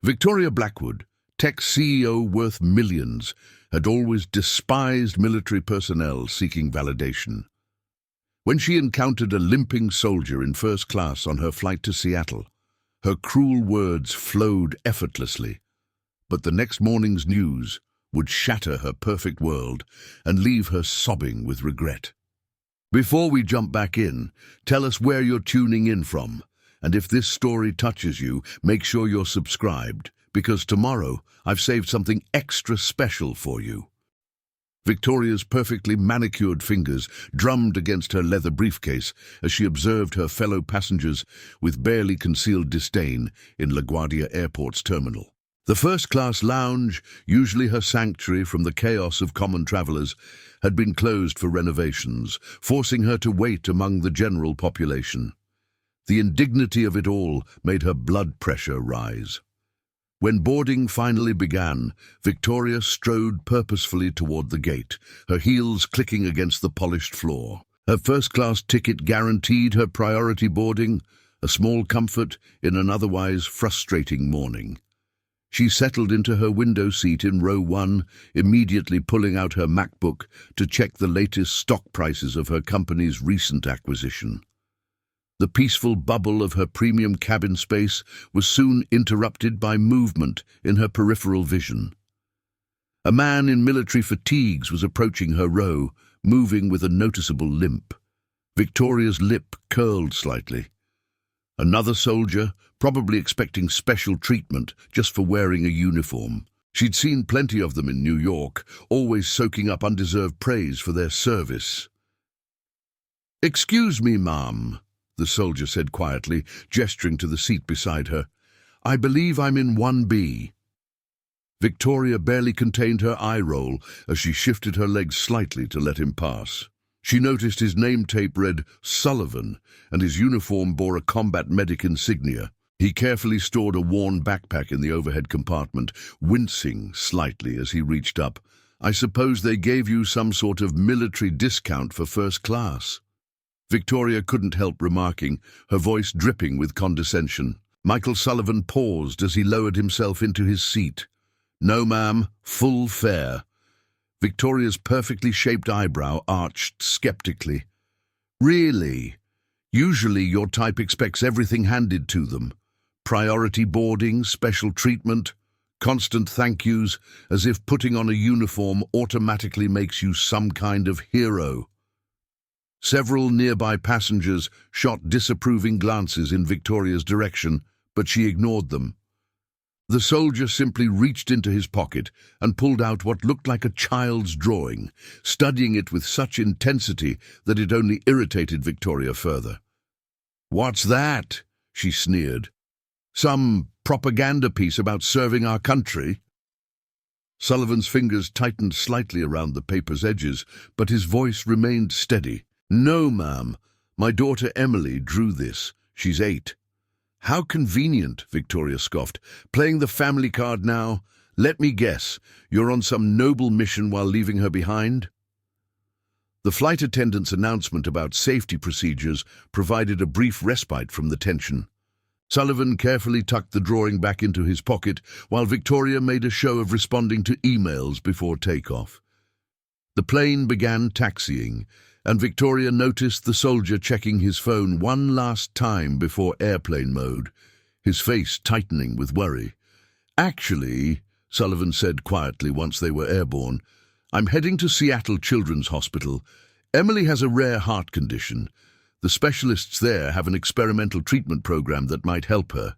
Victoria Blackwood, tech CEO worth millions, had always despised military personnel seeking validation. When she encountered a limping soldier in first class on her flight to Seattle, her cruel words flowed effortlessly. But the next morning's news would shatter her perfect world and leave her sobbing with regret. Before we jump back in, tell us where you're tuning in from. And if this story touches you, make sure you're subscribed, because tomorrow I've saved something extra special for you. Victoria's perfectly manicured fingers drummed against her leather briefcase as she observed her fellow passengers with barely concealed disdain in LaGuardia Airport's terminal. The first-class lounge, usually her sanctuary from the chaos of common travelers, had been closed for renovations, forcing her to wait among the general population. The indignity of it all made her blood pressure rise. When boarding finally began, Victoria strode purposefully toward the gate, her heels clicking against the polished floor. Her first-class ticket guaranteed her priority boarding, a small comfort in an otherwise frustrating morning. She settled into her window seat in row 1, immediately pulling out her MacBook to check the latest stock prices of her company's recent acquisition. The peaceful bubble of her premium cabin space was soon interrupted by movement in her peripheral vision. A man in military fatigues was approaching her row, moving with a noticeable limp. Victoria's lip curled slightly. Another soldier, probably expecting special treatment just for wearing a uniform. She'd seen plenty of them in New York, always soaking up undeserved praise for their service. "Excuse me, ma'am," the soldier said quietly, gesturing to the seat beside her. "I believe I'm in 1B. Victoria barely contained her eye roll as she shifted her legs slightly to let him pass. She noticed his name tape read Sullivan, and his uniform bore a combat medic insignia. He carefully stored a worn backpack in the overhead compartment, wincing slightly as he reached up. "I suppose they gave you some sort of military discount for first class." Victoria couldn't help remarking, her voice dripping with condescension. Michael Sullivan paused as he lowered himself into his seat. "No, ma'am, full fare." Victoria's perfectly shaped eyebrow arched skeptically. "Really? Usually your type expects everything handed to them. Priority boarding, special treatment, constant thank yous, as if putting on a uniform automatically makes you some kind of hero." Several nearby passengers shot disapproving glances in Victoria's direction, but she ignored them. The soldier simply reached into his pocket and pulled out what looked like a child's drawing, studying it with such intensity that it only irritated Victoria further. "What's that?" she sneered. "Some propaganda piece about serving our country?" Sullivan's fingers tightened slightly around the paper's edges, but his voice remained steady. "No, ma'am. My daughter Emily drew this. She's 8. "How convenient," Victoria scoffed. "Playing the family card now? Let me guess, you're on some noble mission while leaving her behind?" The flight attendant's announcement about safety procedures provided a brief respite from the tension. Sullivan carefully tucked the drawing back into his pocket, while Victoria made a show of responding to emails before takeoff. The plane began taxiing, and Victoria noticed the soldier checking his phone one last time before airplane mode, his face tightening with worry. "Actually," Sullivan said quietly once they were airborne, "I'm heading to Seattle Children's Hospital. Emily has a rare heart condition. The specialists there have an experimental treatment program that might help her."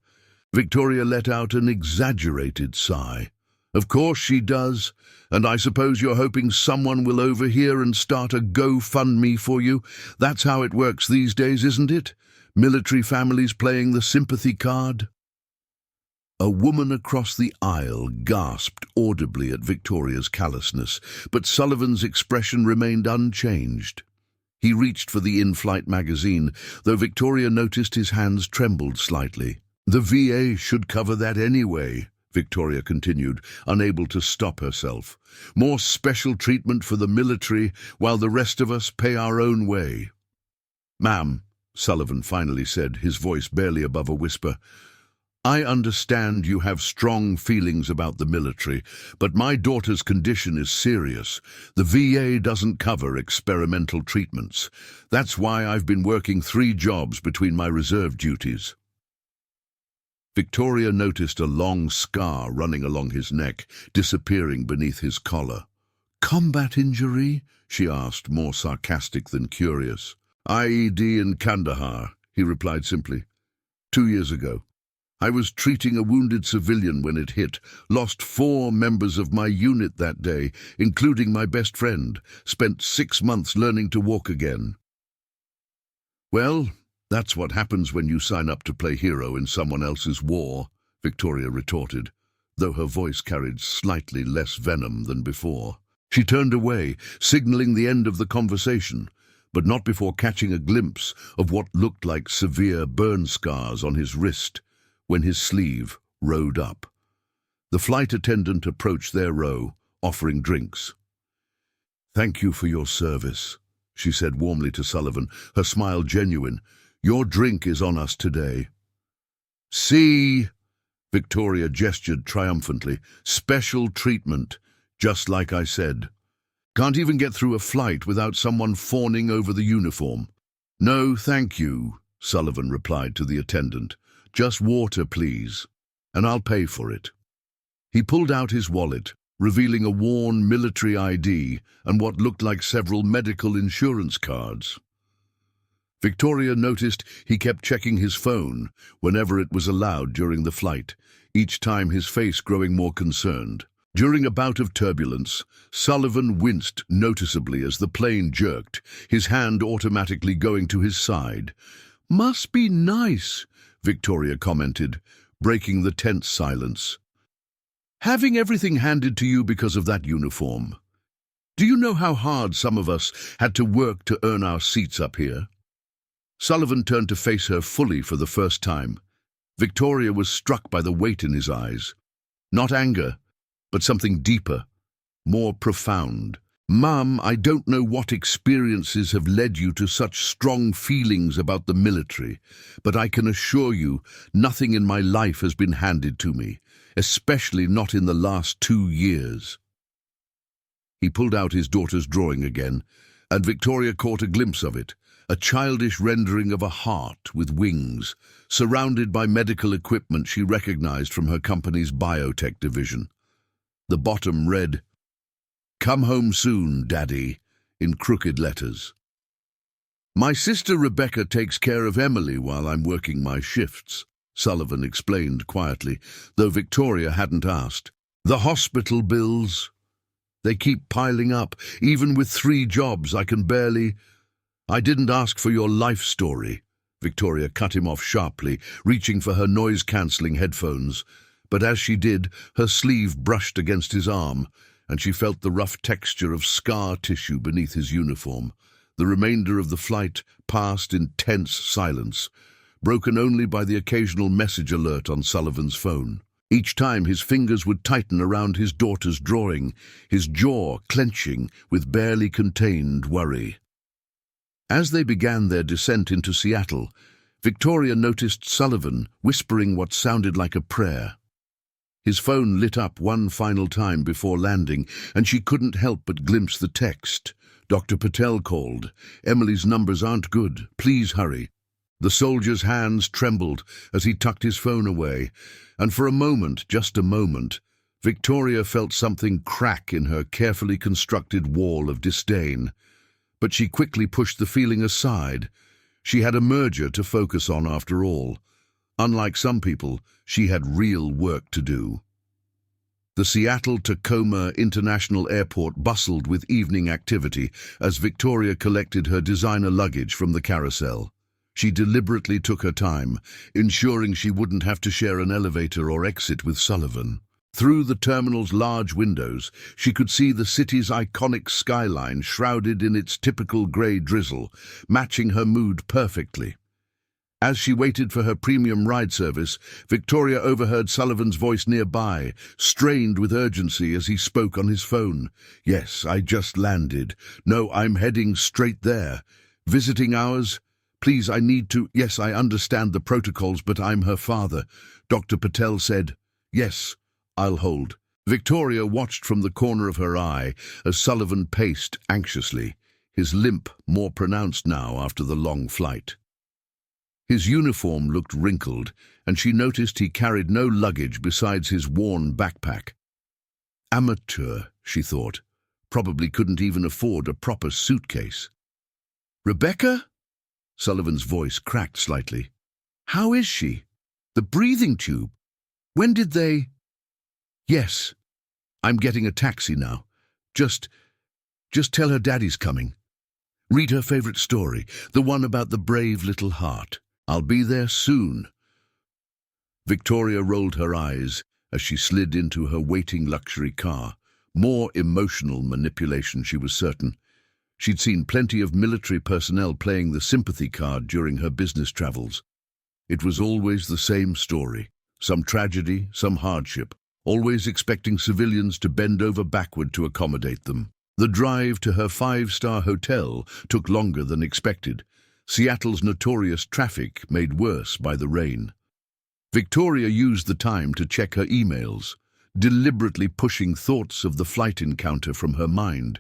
Victoria let out an exaggerated sigh. "Of course she does. And I suppose you're hoping someone will overhear and start a GoFundMe for you? That's how it works these days, isn't it? Military families playing the sympathy card?" A woman across the aisle gasped audibly at Victoria's callousness, but Sullivan's expression remained unchanged. He reached for the in-flight magazine, though Victoria noticed his hands trembled slightly. "The VA should cover that anyway," Victoria continued, unable to stop herself. "More special treatment for the military, while the rest of us pay our own way." "Ma'am," Sullivan finally said, his voice barely above a whisper, I understand you have strong feelings about the military, but my daughter's condition is serious. The VA doesn't cover experimental treatments. That's why I've been working 3 jobs between my reserve duties. Victoria noticed a long scar running along his neck, disappearing beneath his collar. "Combat injury?" she asked, more sarcastic than curious. "IED in Kandahar," he replied simply. 2 years ago. I was treating a wounded civilian when it hit. Lost 4 members of my unit that day, including my best friend. Spent 6 months learning to walk again. "Well, that's what happens when you sign up to play hero in someone else's war," Victoria retorted, though her voice carried slightly less venom than before. She turned away, signaling the end of the conversation, but not before catching a glimpse of what looked like severe burn scars on his wrist when his sleeve rode up. The flight attendant approached their row, offering drinks. "Thank you for your service," she said warmly to Sullivan, her smile genuine. "Your drink is on us today." "See," Victoria gestured triumphantly. "Special treatment, just like I said. Can't even get through a flight without someone fawning over the uniform." "No, thank you," Sullivan replied to the attendant. "Just water, please, and I'll pay for it." He pulled out his wallet, revealing a worn military ID and what looked like several medical insurance cards. Victoria noticed he kept checking his phone whenever it was allowed during the flight, each time his face growing more concerned. During a bout of turbulence, Sullivan winced noticeably as the plane jerked, his hand automatically going to his side. "Must be nice," Victoria commented, breaking the tense silence. "Having everything handed to you because of that uniform. Do you know how hard some of us had to work to earn our seats up here?" Sullivan turned to face her fully for the first time. Victoria was struck by the weight in his eyes. Not anger, but something deeper, more profound. "Mum, I don't know what experiences have led you to such strong feelings about the military, but I can assure you nothing in my life has been handed to me, especially not in the last 2 years." He pulled out his daughter's drawing again, and Victoria caught a glimpse of it, a childish rendering of a heart with wings, surrounded by medical equipment she recognized from her company's biotech division. The bottom read, "Come home soon, Daddy," in crooked letters. "My sister Rebecca takes care of Emily while I'm working my shifts," Sullivan explained quietly, though Victoria hadn't asked. "The hospital bills, they keep piling up. Even with 3 jobs, I can barely—" "I didn't ask for your life story," Victoria cut him off sharply, reaching for her noise-cancelling headphones. But as she did, her sleeve brushed against his arm, and she felt the rough texture of scar tissue beneath his uniform. The remainder of the flight passed in tense silence, broken only by the occasional message alert on Sullivan's phone. Each time his fingers would tighten around his daughter's drawing, his jaw clenching with barely contained worry. As they began their descent into Seattle, Victoria noticed Sullivan whispering what sounded like a prayer. His phone lit up one final time before landing, and she couldn't help but glimpse the text. "Dr. Patel called. Emily's numbers aren't good. Please hurry." The soldier's hands trembled as he tucked his phone away, and for a moment, just a moment, Victoria felt something crack in her carefully constructed wall of disdain. But she quickly pushed the feeling aside. She had a merger to focus on after all. Unlike some people, she had real work to do. The Seattle-Tacoma International Airport bustled with evening activity as Victoria collected her designer luggage from the carousel. She deliberately took her time, ensuring she wouldn't have to share an elevator or exit with Sullivan. Through the terminal's large windows, she could see the city's iconic skyline shrouded in its typical grey drizzle, matching her mood perfectly. As she waited for her premium ride service, Victoria overheard Sullivan's voice nearby, strained with urgency as he spoke on his phone. "Yes, I just landed. No, I'm heading straight there. Visiting hours? Please, I need to. Yes, I understand the protocols, but I'm her father. Dr. Patel said, yes, I'll hold. Victoria watched from the corner of her eye as Sullivan paced anxiously, his limp more pronounced now after the long flight. His uniform looked wrinkled, and she noticed he carried no luggage besides his worn backpack. Amateur, she thought. Probably couldn't even afford a proper suitcase. Rebecca? Sullivan's voice cracked slightly. How is she? The breathing tube? When did they... Yes, I'm getting a taxi now. Just tell her Daddy's coming. Read her favorite story, the one about the brave little heart. I'll be there soon. Victoria rolled her eyes as she slid into her waiting luxury car. More emotional manipulation, she was certain. She'd seen plenty of military personnel playing the sympathy card during her business travels. It was always the same story. Some tragedy, some hardship, always expecting civilians to bend over backward to accommodate them. The drive to her five-star hotel took longer than expected. Seattle's notorious traffic made worse by the rain. Victoria used the time to check her emails, deliberately pushing thoughts of the flight encounter from her mind.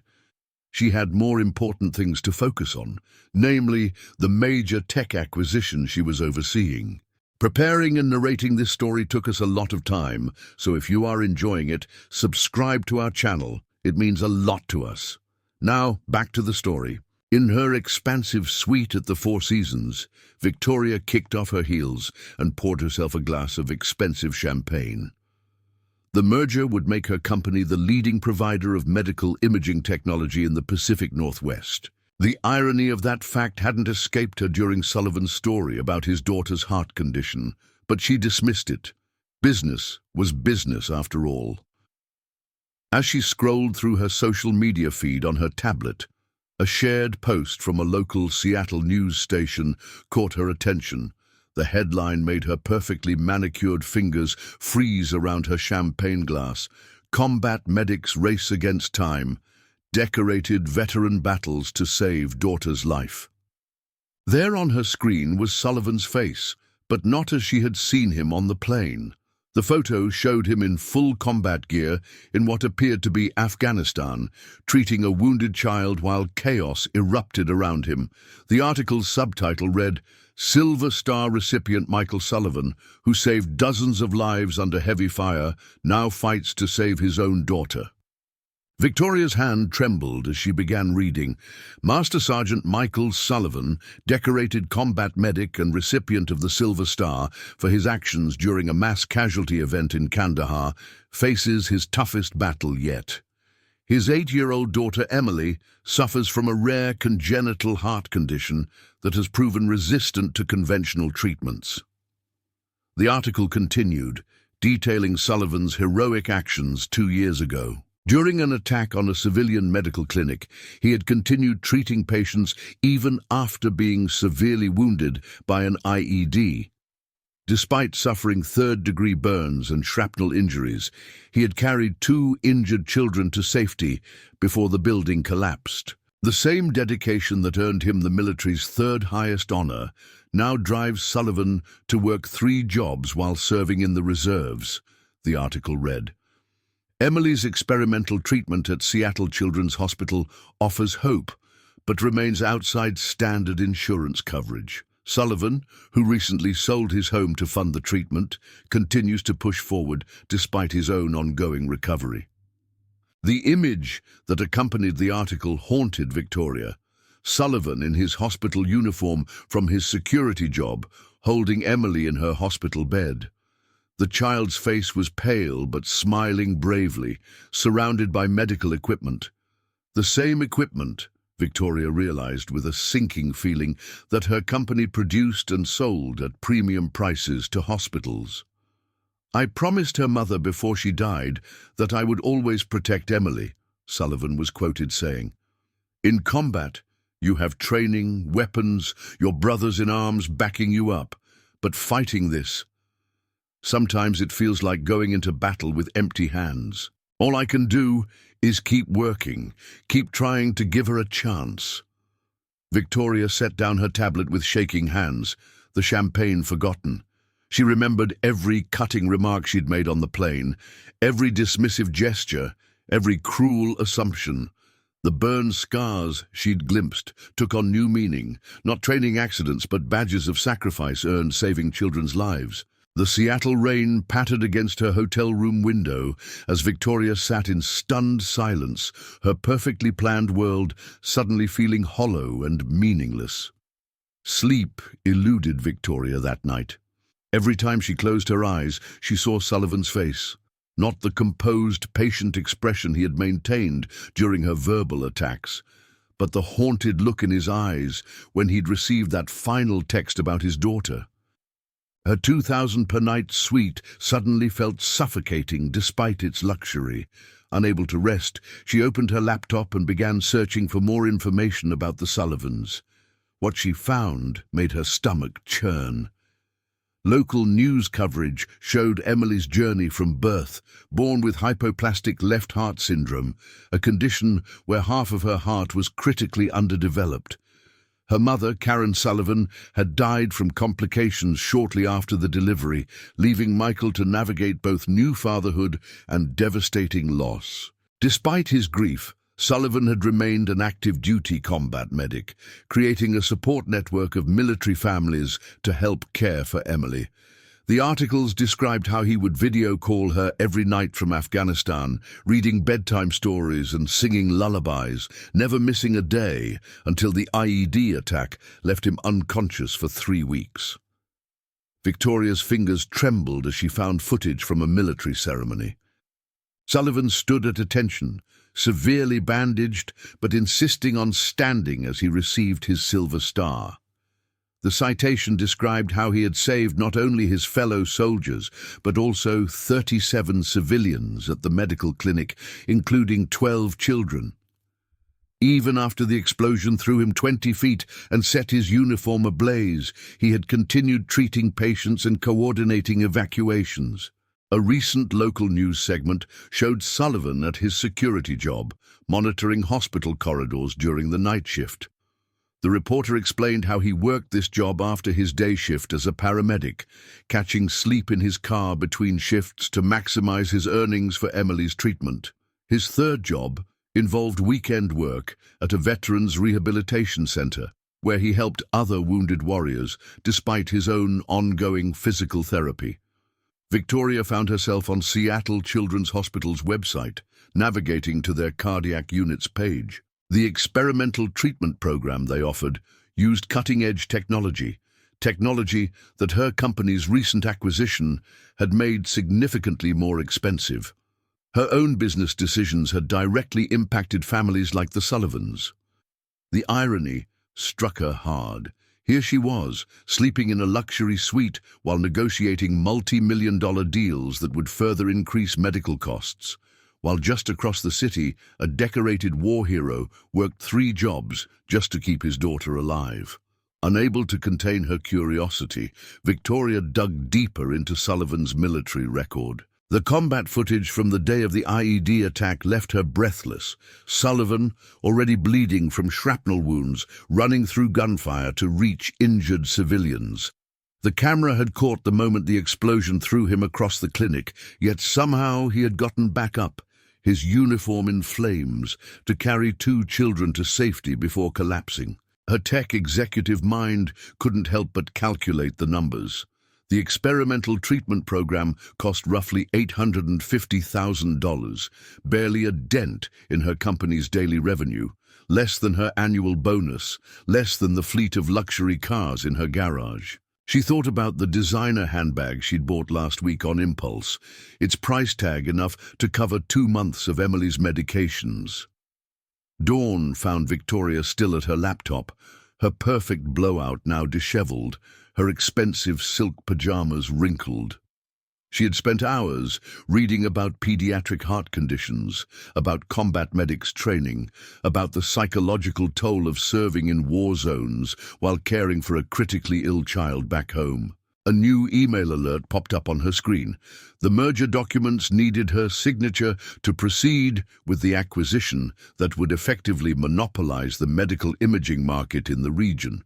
She had more important things to focus on, namely the major tech acquisition she was overseeing. Preparing and narrating this story took us a lot of time, so if you are enjoying it, subscribe to our channel. It means a lot to us. Now, back to the story. In her expansive suite at the Four Seasons, Victoria kicked off her heels and poured herself a glass of expensive champagne. The merger would make her company the leading provider of medical imaging technology in the Pacific Northwest. The irony of that fact hadn't escaped her during Sullivan's story about his daughter's heart condition, but she dismissed it. Business was business after all. As she scrolled through her social media feed on her tablet, a shared post from a local Seattle news station caught her attention. The headline made her perfectly manicured fingers freeze around her champagne glass. Combat medics race against time. Decorated veteran battles to save daughter's life. There on her screen was Sullivan's face, but not as she had seen him on the plane. The photo showed him in full combat gear in what appeared to be Afghanistan, treating a wounded child while chaos erupted around him. The article's subtitle read, Silver Star recipient Michael Sullivan, who saved dozens of lives under heavy fire, now fights to save his own daughter. Victoria's hand trembled as she began reading. Master Sergeant Michael Sullivan, decorated combat medic and recipient of the Silver Star for his actions during a mass casualty event in Kandahar, faces his toughest battle yet. His 8-year-old daughter Emily suffers from a rare congenital heart condition that has proven resistant to conventional treatments. The article continued, detailing Sullivan's heroic actions 2 years ago. During an attack on a civilian medical clinic, he had continued treating patients even after being severely wounded by an IED. Despite suffering third-degree burns and shrapnel injuries, he had carried 2 injured children to safety before the building collapsed. The same dedication that earned him the military's 3rd highest honor now drives Sullivan to work 3 jobs while serving in the reserves, the article read. Emily's experimental treatment at Seattle Children's Hospital offers hope, but remains outside standard insurance coverage. Sullivan, who recently sold his home to fund the treatment, continues to push forward despite his own ongoing recovery. The image that accompanied the article haunted Victoria. Sullivan in his hospital uniform from his security job, holding Emily in her hospital bed. The child's face was pale but smiling bravely, surrounded by medical equipment. The same equipment, Victoria realized with a sinking feeling, that her company produced and sold at premium prices to hospitals. I promised her mother before she died that I would always protect Emily, Sullivan was quoted saying. In combat, you have training, weapons, your brothers in arms backing you up, but fighting this, sometimes it feels like going into battle with empty hands. All I can do is keep working, keep trying to give her a chance. Victoria set down her tablet with shaking hands, the champagne forgotten. She remembered every cutting remark she'd made on the plane, every dismissive gesture, every cruel assumption. The burned scars she'd glimpsed took on new meaning, not training accidents but badges of sacrifice earned saving children's lives. The Seattle rain pattered against her hotel room window as Victoria sat in stunned silence, her perfectly planned world suddenly feeling hollow and meaningless. Sleep eluded Victoria that night. Every time she closed her eyes, she saw Sullivan's face. Not the composed, patient expression he had maintained during her verbal attacks, but the haunted look in his eyes when he'd received that final text about his daughter. Her 2,000 per night suite suddenly felt suffocating despite its luxury. Unable to rest, she opened her laptop and began searching for more information about the Sullivans. What she found made her stomach churn. Local news coverage showed Emily's journey from birth, born with hypoplastic left heart syndrome, a condition where half of her heart was critically underdeveloped. Her mother, Karen Sullivan, had died from complications shortly after the delivery, leaving Michael to navigate both new fatherhood and devastating loss. Despite his grief, Sullivan had remained an active duty combat medic, creating a support network of military families to help care for Emily. The articles described how he would video call her every night from Afghanistan, reading bedtime stories and singing lullabies, never missing a day until the IED attack left him unconscious for 3 weeks. Victoria's fingers trembled as she found footage from a military ceremony. Sullivan stood at attention, severely bandaged, but insisting on standing as he received his Silver Star. The citation described how he had saved not only his fellow soldiers, but also 37 civilians at the medical clinic, including 12 children. Even after the explosion threw him 20 feet and set his uniform ablaze, he had continued treating patients and coordinating evacuations. A recent local news segment showed Sullivan at his security job, monitoring hospital corridors during the night shift. The reporter explained how he worked this job after his day shift as a paramedic, catching sleep in his car between shifts to maximize his earnings for Emily's treatment. His third job involved weekend work at a veterans rehabilitation center, where he helped other wounded warriors despite his own ongoing physical therapy. Victoria found herself on Seattle Children's Hospital's website, navigating to their cardiac units page. The experimental treatment program they offered used cutting-edge technology that her company's recent acquisition had made significantly more expensive. Her own business decisions had directly impacted families like the Sullivans. The irony struck her hard. Here she was, sleeping in a luxury suite while negotiating multi-million-dollar deals that would further increase medical costs, while just across the city, a decorated war hero worked 3 jobs just to keep his daughter alive. Unable to contain her curiosity, Victoria dug deeper into Sullivan's military record. The combat footage from the day of the IED attack left her breathless. Sullivan, already bleeding from shrapnel wounds, running through gunfire to reach injured civilians. The camera had caught the moment the explosion threw him across the clinic, yet somehow he had gotten back up, his uniform in flames, to carry 2 children to safety before collapsing. Her tech executive mind couldn't help but calculate the numbers. The experimental treatment program cost roughly $850,000, barely a dent in her company's daily revenue, less than her annual bonus, less than the fleet of luxury cars in her garage. She thought about the designer handbag she'd bought last week on impulse, its price tag enough to cover 2 months of Emily's medications. Dawn found Victoria still at her laptop, her perfect blowout now disheveled, her expensive silk pajamas wrinkled. She had spent hours reading about pediatric heart conditions, about combat medics training, about the psychological toll of serving in war zones while caring for a critically ill child back home. A new email alert popped up on her screen. The merger documents needed her signature to proceed with the acquisition that would effectively monopolize the medical imaging market in the region.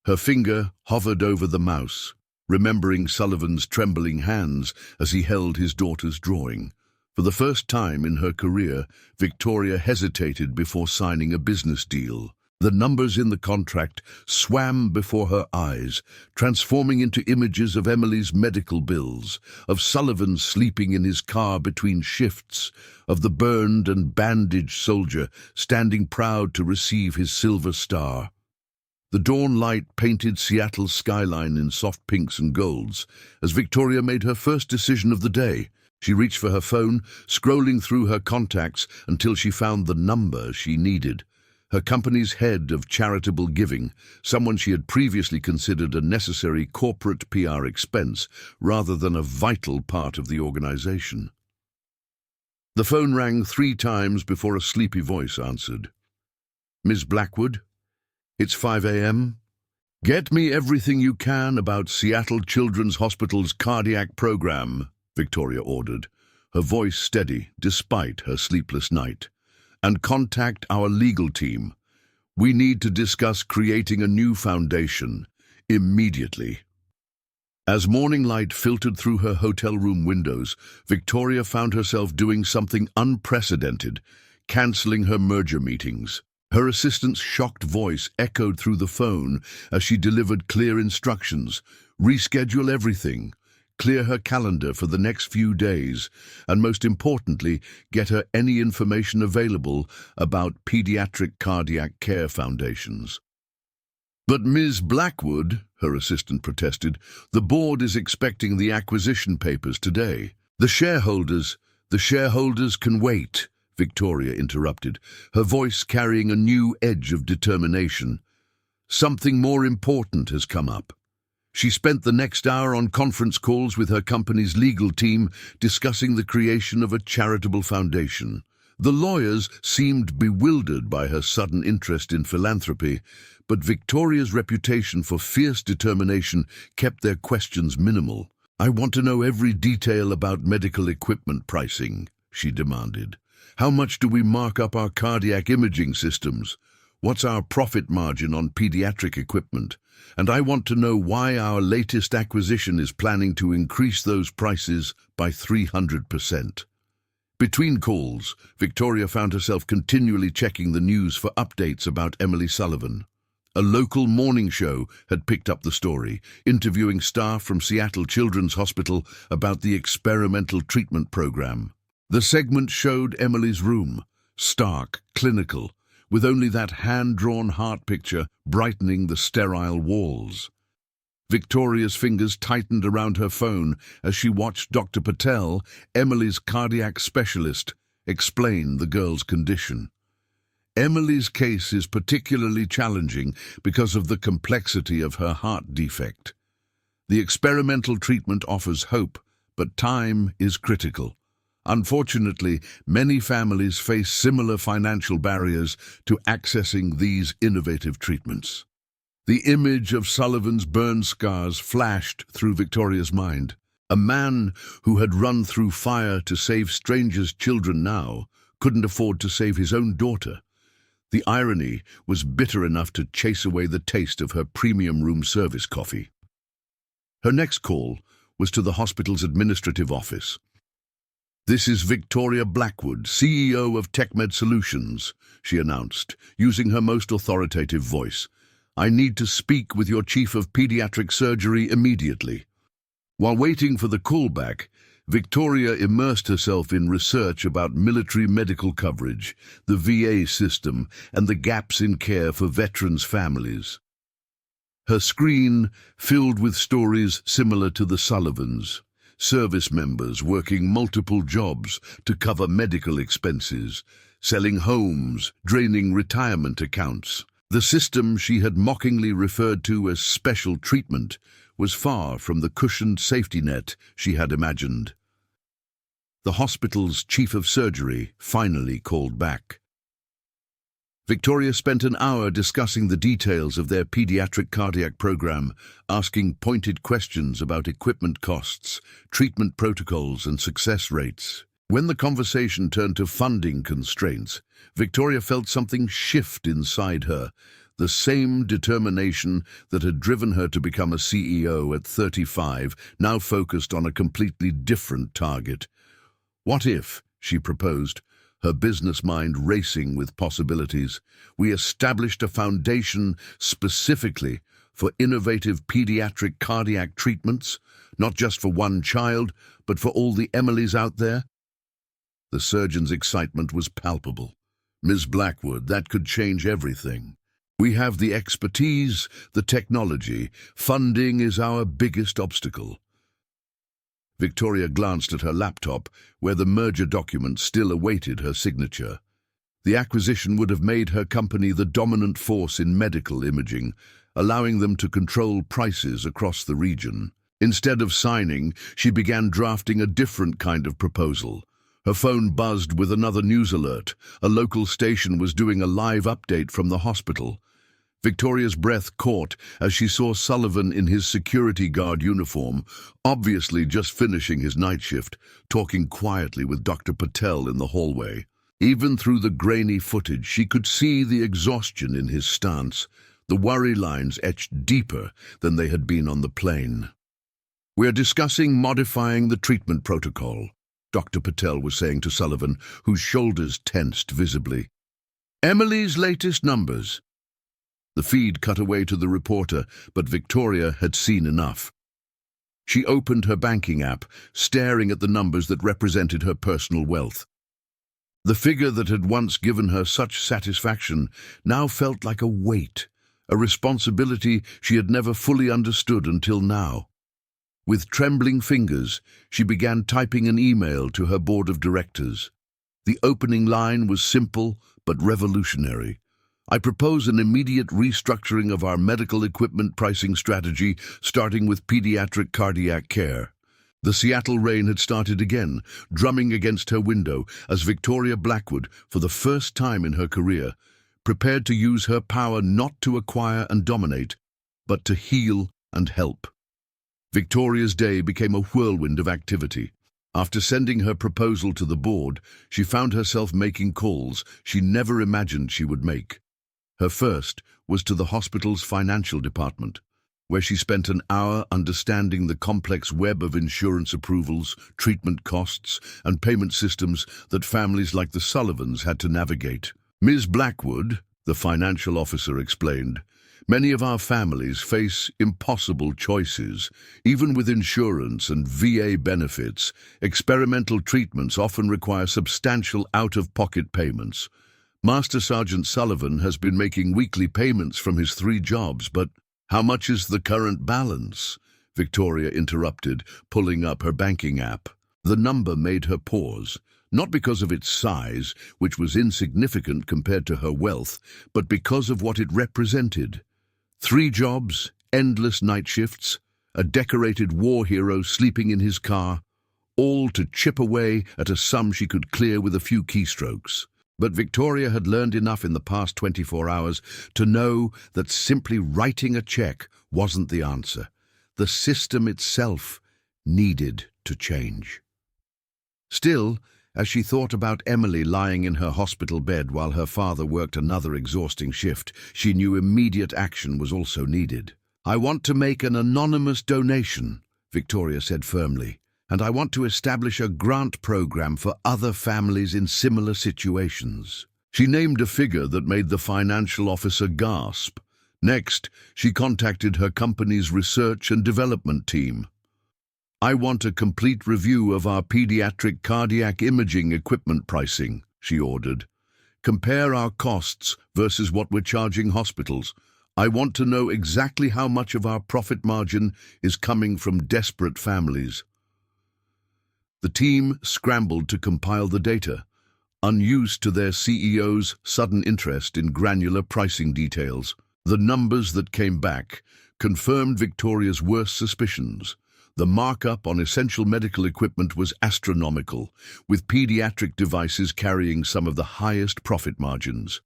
Her finger hovered over the mouse, remembering Sullivan's trembling hands as he held his daughter's drawing. For the first time in her career, Victoria hesitated before signing a business deal. The numbers in the contract swam before her eyes, transforming into images of Emily's medical bills, of Sullivan sleeping in his car between shifts, of the burned and bandaged soldier standing proud to receive his silver star. The dawn light painted Seattle's skyline in soft pinks and golds as Victoria made her first decision of the day. She reached for her phone, scrolling through her contacts until she found the number she needed. Her company's head of charitable giving, someone she had previously considered a necessary corporate PR expense rather than a vital part of the organization. The phone rang 3 times before a sleepy voice answered. "Ms. Blackwood? It's 5 a.m. Get me everything you can about Seattle Children's Hospital's cardiac program," Victoria ordered, her voice steady despite her sleepless night. "And contact our legal team. We need to discuss creating a new foundation immediately." As morning light filtered through her hotel room windows, Victoria found herself doing something unprecedented, cancelling her merger meetings. Her assistant's shocked voice echoed through the phone as she delivered clear instructions. Reschedule everything, clear her calendar for the next few days, and most importantly, get her any information available about pediatric cardiac care foundations. "But Ms. Blackwood," her assistant protested, "the board is expecting the acquisition papers today. The shareholders can wait," Victoria interrupted, her voice carrying a new edge of determination. "Something more important has come up." She spent the next hour on conference calls with her company's legal team discussing the creation of a charitable foundation. The lawyers seemed bewildered by her sudden interest in philanthropy, but Victoria's reputation for fierce determination kept their questions minimal. "I want to know every detail about medical equipment pricing," she demanded. "How much do we mark up our cardiac imaging systems? What's our profit margin on pediatric equipment? And I want to know why our latest acquisition is planning to increase those prices by 300%. Between calls, Victoria found herself continually checking the news for updates about Emily Sullivan. A local morning show had picked up the story, interviewing staff from Seattle Children's Hospital about the experimental treatment program. The segment showed Emily's room, stark, clinical, with only that hand-drawn heart picture brightening the sterile walls. Victoria's fingers tightened around her phone as she watched Dr. Patel, Emily's cardiac specialist, explain the girl's condition. Emily's case is particularly challenging because of the complexity of her heart defect. The experimental treatment offers hope, but time is critical. Unfortunately, many families face similar financial barriers to accessing these innovative treatments. The image of Sullivan's burn scars flashed through Victoria's mind. A man who had run through fire to save strangers' children now couldn't afford to save his own daughter. The irony was bitter enough to chase away the taste of her premium room service coffee. Her next call was to the hospital's administrative office. "This is Victoria Blackwood, CEO of TechMed Solutions," she announced, using her most authoritative voice. "I need to speak with your chief of pediatric surgery immediately." While waiting for the callback, Victoria immersed herself in research about military medical coverage, the VA system, and the gaps in care for veterans' families. Her screen filled with stories similar to the Sullivans. Service members working multiple jobs to cover medical expenses, selling homes, draining retirement accounts. The system she had mockingly referred to as special treatment was far from the cushioned safety net she had imagined. The hospital's chief of surgery finally called back. Victoria spent an hour discussing the details of their pediatric cardiac program, asking pointed questions about equipment costs, treatment protocols, and success rates. When the conversation turned to funding constraints, Victoria felt something shift inside her. The same determination that had driven her to become a CEO at 35 now focused on a completely different target. What if, she proposed, her business mind racing with possibilities, we established a foundation specifically for innovative pediatric cardiac treatments, not just for one child, but for all the Emilys out there? The surgeon's excitement was palpable. Ms. Blackwood, that could change everything. We have the expertise, the technology. Funding is our biggest obstacle. Victoria glanced at her laptop, where the merger document still awaited her signature. The acquisition would have made her company the dominant force in medical imaging, allowing them to control prices across the region. Instead of signing, she began drafting a different kind of proposal. Her phone buzzed with another news alert. A local station was doing a live update from the hospital. Victoria's breath caught as she saw Sullivan in his security guard uniform, obviously just finishing his night shift, talking quietly with Dr. Patel in the hallway. Even through the grainy footage, she could see the exhaustion in his stance, the worry lines etched deeper than they had been on the plane. "We're discussing modifying the treatment protocol," Dr. Patel was saying to Sullivan, whose shoulders tensed visibly. "Emily's latest numbers." The feed cut away to the reporter, but Victoria had seen enough. She opened her banking app, staring at the numbers that represented her personal wealth. The figure that had once given her such satisfaction now felt like a weight, a responsibility she had never fully understood until now. With trembling fingers, she began typing an email to her board of directors. The opening line was simple but revolutionary. "I propose an immediate restructuring of our medical equipment pricing strategy, starting with pediatric cardiac care." The Seattle rain had started again, drumming against her window as Victoria Blackwood, for the first time in her career, prepared to use her power not to acquire and dominate, but to heal and help. Victoria's day became a whirlwind of activity. After sending her proposal to the board, she found herself making calls she never imagined she would make. Her first was to the hospital's financial department, where she spent an hour understanding the complex web of insurance approvals, treatment costs, and payment systems that families like the Sullivans had to navigate. "Ms. Blackwood," the financial officer explained, "many of our families face impossible choices. Even with insurance and VA benefits, experimental treatments often require substantial out-of-pocket payments. Master Sergeant Sullivan has been making weekly payments from his 3 jobs, but how much is the current balance?" Victoria interrupted, pulling up her banking app. The number made her pause, not because of its size, which was insignificant compared to her wealth, but because of what it represented. 3 jobs, endless night shifts, a decorated war hero sleeping in his car, all to chip away at a sum she could clear with a few keystrokes. But Victoria had learned enough in the past 24 hours to know that simply writing a check wasn't the answer. The system itself needed to change. Still, as she thought about Emily lying in her hospital bed while her father worked another exhausting shift, she knew immediate action was also needed. "I want to make an anonymous donation," Victoria said firmly, "and I want to establish a grant program for other families in similar situations." She named a figure that made the financial officer gasp. Next, she contacted her company's research and development team. "I want a complete review of our pediatric cardiac imaging equipment pricing," she ordered. "Compare our costs versus what we're charging hospitals. I want to know exactly how much of our profit margin is coming from desperate families." The team scrambled to compile the data, unused to their CEO's sudden interest in granular pricing details. The numbers that came back confirmed Victoria's worst suspicions. The markup on essential medical equipment was astronomical, with pediatric devices carrying some of the highest profit margins.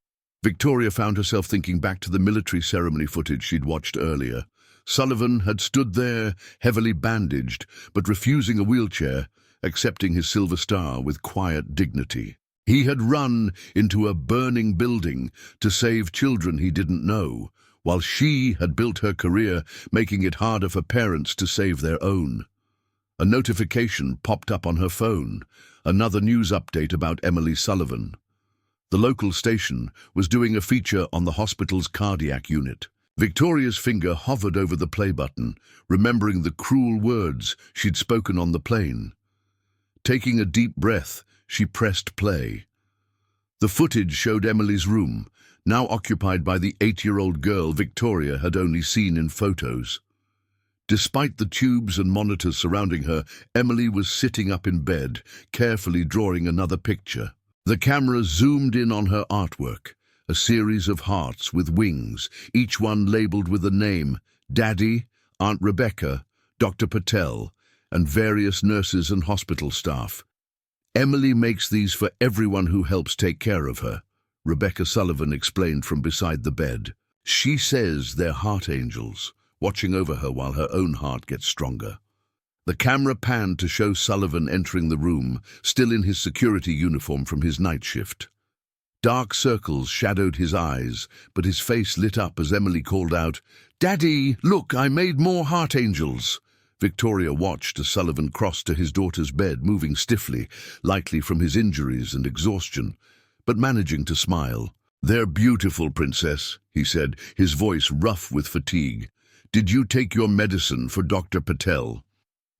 Victoria found herself thinking back to the military ceremony footage she'd watched earlier. Sullivan had stood there, heavily bandaged, but refusing a wheelchair, accepting his silver star with quiet dignity. He had run into a burning building to save children he didn't know, while she had built her career, making it harder for parents to save their own. A notification popped up on her phone, another news update about Emily Sullivan. The local station was doing a feature on the hospital's cardiac unit. Victoria's finger hovered over the play button, remembering the cruel words she'd spoken on the plane. Taking a deep breath, she pressed play. The footage showed Emily's room, now occupied by the 8-year-old girl Victoria had only seen in photos. Despite the tubes and monitors surrounding her, Emily was sitting up in bed, carefully drawing another picture. The camera zoomed in on her artwork, a series of hearts with wings, each one labeled with a name: Daddy, Aunt Rebecca, Dr. Patel, and various nurses and hospital staff. Emily makes these for everyone who helps take care of her, Rebecca Sullivan explained from beside the bed. She says they're heart angels, watching over her while her own heart gets stronger. The camera panned to show Sullivan entering the room, still in his security uniform from his night shift. Dark circles shadowed his eyes, but his face lit up as Emily called out, "Daddy, look, I made more heart angels." Victoria watched as Sullivan crossed to his daughter's bed, moving stiffly, likely from his injuries and exhaustion, but managing to smile. "They're beautiful, Princess," he said, his voice rough with fatigue. "Did you take your medicine for Dr. Patel?"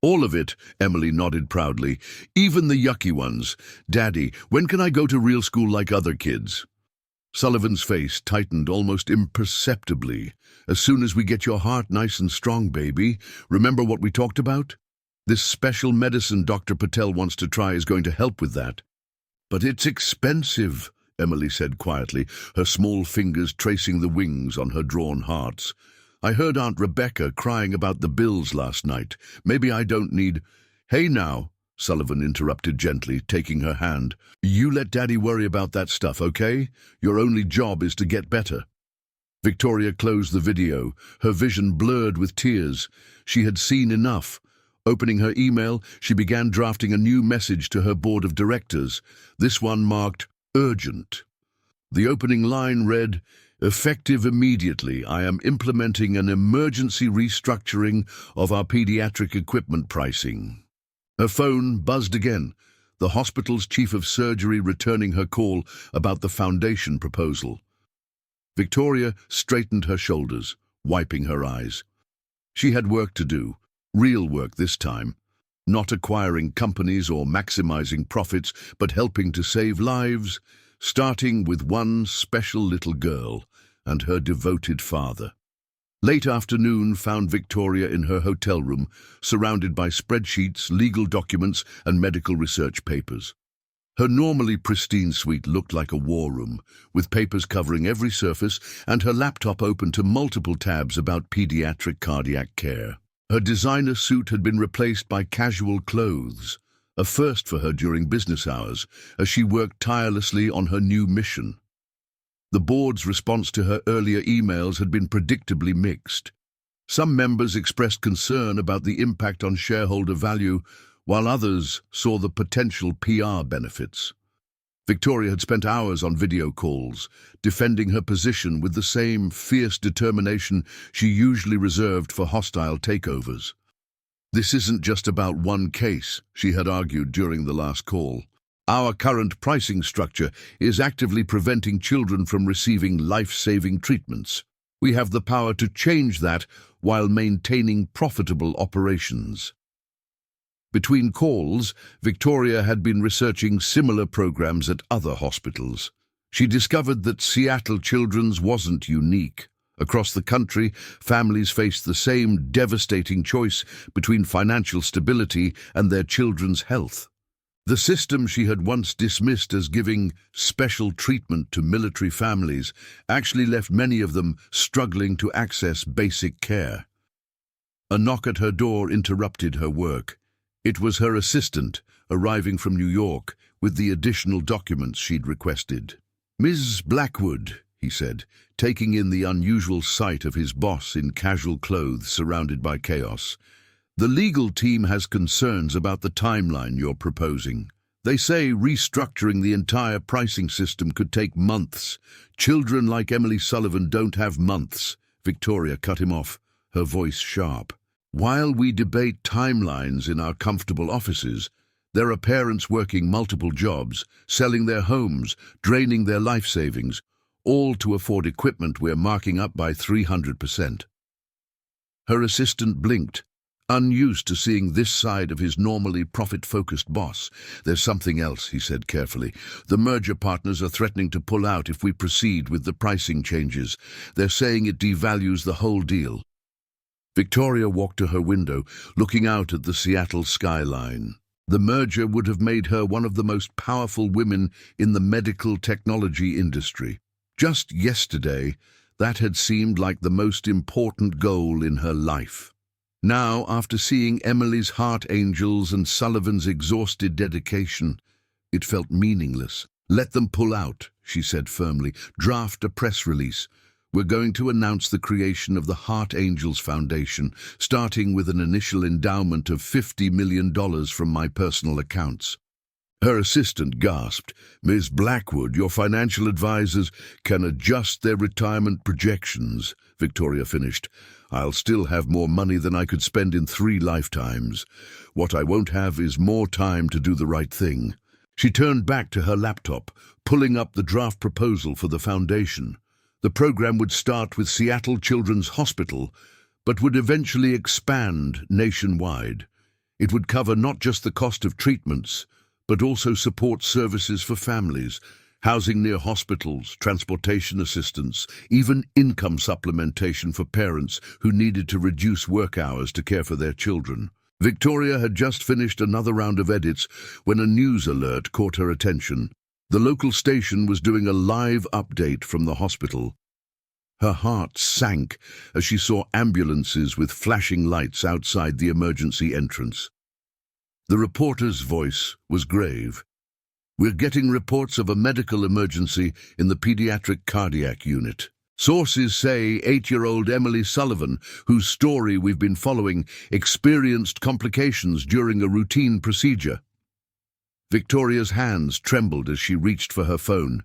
"All of it," Emily nodded proudly. "Even the yucky ones. Daddy, when can I go to real school like other kids?" Sullivan's face tightened almost imperceptibly. "As soon as we get your heart nice and strong, baby. Remember what we talked about? This special medicine Dr. Patel wants to try is going to help with that." "But it's expensive," Emily said quietly, her small fingers tracing the wings on her drawn hearts. "I heard Aunt Rebecca crying about the bills last night. Maybe I don't need—" "Hey now," Sullivan interrupted gently, taking her hand. "You let Daddy worry about that stuff, okay? Your only job is to get better." Victoria closed the video, her vision blurred with tears. She had seen enough. Opening her email, she began drafting a new message to her board of directors. This one marked urgent. The opening line read, "Effective immediately, I am implementing an emergency restructuring of our pediatric equipment pricing." Her phone buzzed again, the hospital's chief of surgery returning her call about the foundation proposal. Victoria straightened her shoulders, wiping her eyes. She had work to do, real work this time, not acquiring companies or maximizing profits, but helping to save lives, starting with one special little girl and her devoted father. Late afternoon found Victoria in her hotel room, surrounded by spreadsheets, legal documents, and medical research papers. Her normally pristine suite looked like a war room, with papers covering every surface and her laptop open to multiple tabs about pediatric cardiac care. Her designer suit had been replaced by casual clothes, a first for her during business hours, as she worked tirelessly on her new mission. The board's response to her earlier emails had been predictably mixed. Some members expressed concern about the impact on shareholder value, while others saw the potential PR benefits. Victoria had spent hours on video calls, defending her position with the same fierce determination she usually reserved for hostile takeovers. "This isn't just about one case," she had argued during the last call. "Our current pricing structure is actively preventing children from receiving life-saving treatments. We have the power to change that while maintaining profitable operations." Between calls, Victoria had been researching similar programs at other hospitals. She discovered that Seattle Children's wasn't unique. Across the country, families faced the same devastating choice between financial stability and their children's health. The system she had once dismissed as giving special treatment to military families actually left many of them struggling to access basic care. A knock at her door interrupted her work. It was her assistant, arriving from New York, with the additional documents she'd requested. "Ms. Blackwood," he said, taking in the unusual sight of his boss in casual clothes surrounded by chaos. "The legal team has concerns about the timeline you're proposing. They say restructuring the entire pricing system could take months. Children like Emily Sullivan don't have months." Victoria cut him off, her voice sharp. "While we debate timelines in our comfortable offices, there are parents working multiple jobs, selling their homes, draining their life savings, all to afford equipment we're marking up by 300%. Her assistant blinked, unused to seeing this side of his normally profit-focused boss. "There's something else," he said carefully. "The merger partners are threatening to pull out if we proceed with the pricing changes. They're saying it devalues the whole deal." Victoria walked to her window, looking out at the Seattle skyline. The merger would have made her one of the most powerful women in the medical technology industry. Just yesterday, that had seemed like the most important goal in her life. Now, after seeing Emily's heart angels and Sullivan's exhausted dedication, it felt meaningless. "Let them pull out," she said firmly. "Draft a press release. We're going to announce the creation of the Heart Angels Foundation, starting with an initial endowment of $50 million from my personal accounts." Her assistant gasped. "Ms. Blackwood, your financial advisors can adjust their retirement projections," Victoria finished. "I'll still have more money than I could spend in 3 lifetimes. What I won't have is more time to do the right thing." She turned back to her laptop, pulling up the draft proposal for the foundation. The program would start with Seattle Children's Hospital, but would eventually expand nationwide. It would cover not just the cost of treatments, but also support services for families, housing near hospitals, transportation assistance, even income supplementation for parents who needed to reduce work hours to care for their children. Victoria had just finished another round of edits when a news alert caught her attention. The local station was doing a live update from the hospital. Her heart sank as she saw ambulances with flashing lights outside the emergency entrance. The reporter's voice was grave. "We're getting reports of a medical emergency in the pediatric cardiac unit. Sources say 8-year-old Emily Sullivan, whose story we've been following, experienced complications during a routine procedure." Victoria's hands trembled as she reached for her phone.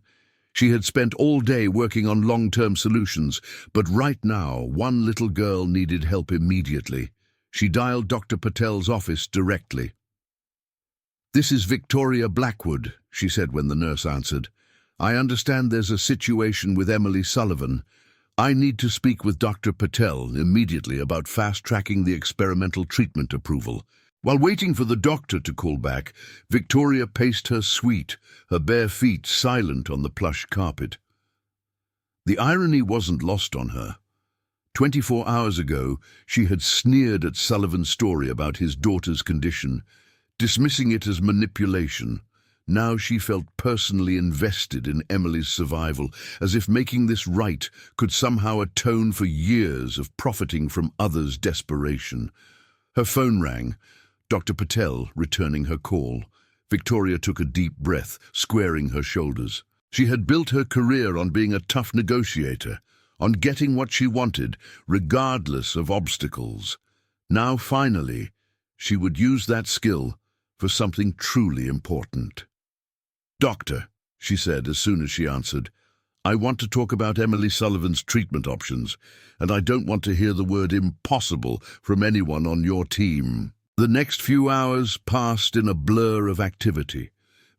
She had spent all day working on long-term solutions, but right now, one little girl needed help immediately. She dialed Dr. Patel's office directly. "This is Victoria Blackwood," she said when the nurse answered. "I understand there's a situation with Emily Sullivan. I need to speak with Dr. Patel immediately about fast-tracking the experimental treatment approval." While waiting for the doctor to call back, Victoria paced her suite, her bare feet silent on the plush carpet. The irony wasn't lost on her. 24 hours ago, she had sneered at Sullivan's story about his daughter's condition, dismissing it as manipulation. Now she felt personally invested in Emily's survival, as if making this right could somehow atone for years of profiting from others' desperation. Her phone rang. Dr. Patel returning her call. Victoria took a deep breath, squaring her shoulders. She had built her career on being a tough negotiator, on getting what she wanted, regardless of obstacles. Now, finally, she would use that skill for something truly important. "Doctor," she said as soon as she answered, "I want to talk about Emily Sullivan's treatment options, and I don't want to hear the word impossible from anyone on your team." The next few hours passed in a blur of activity.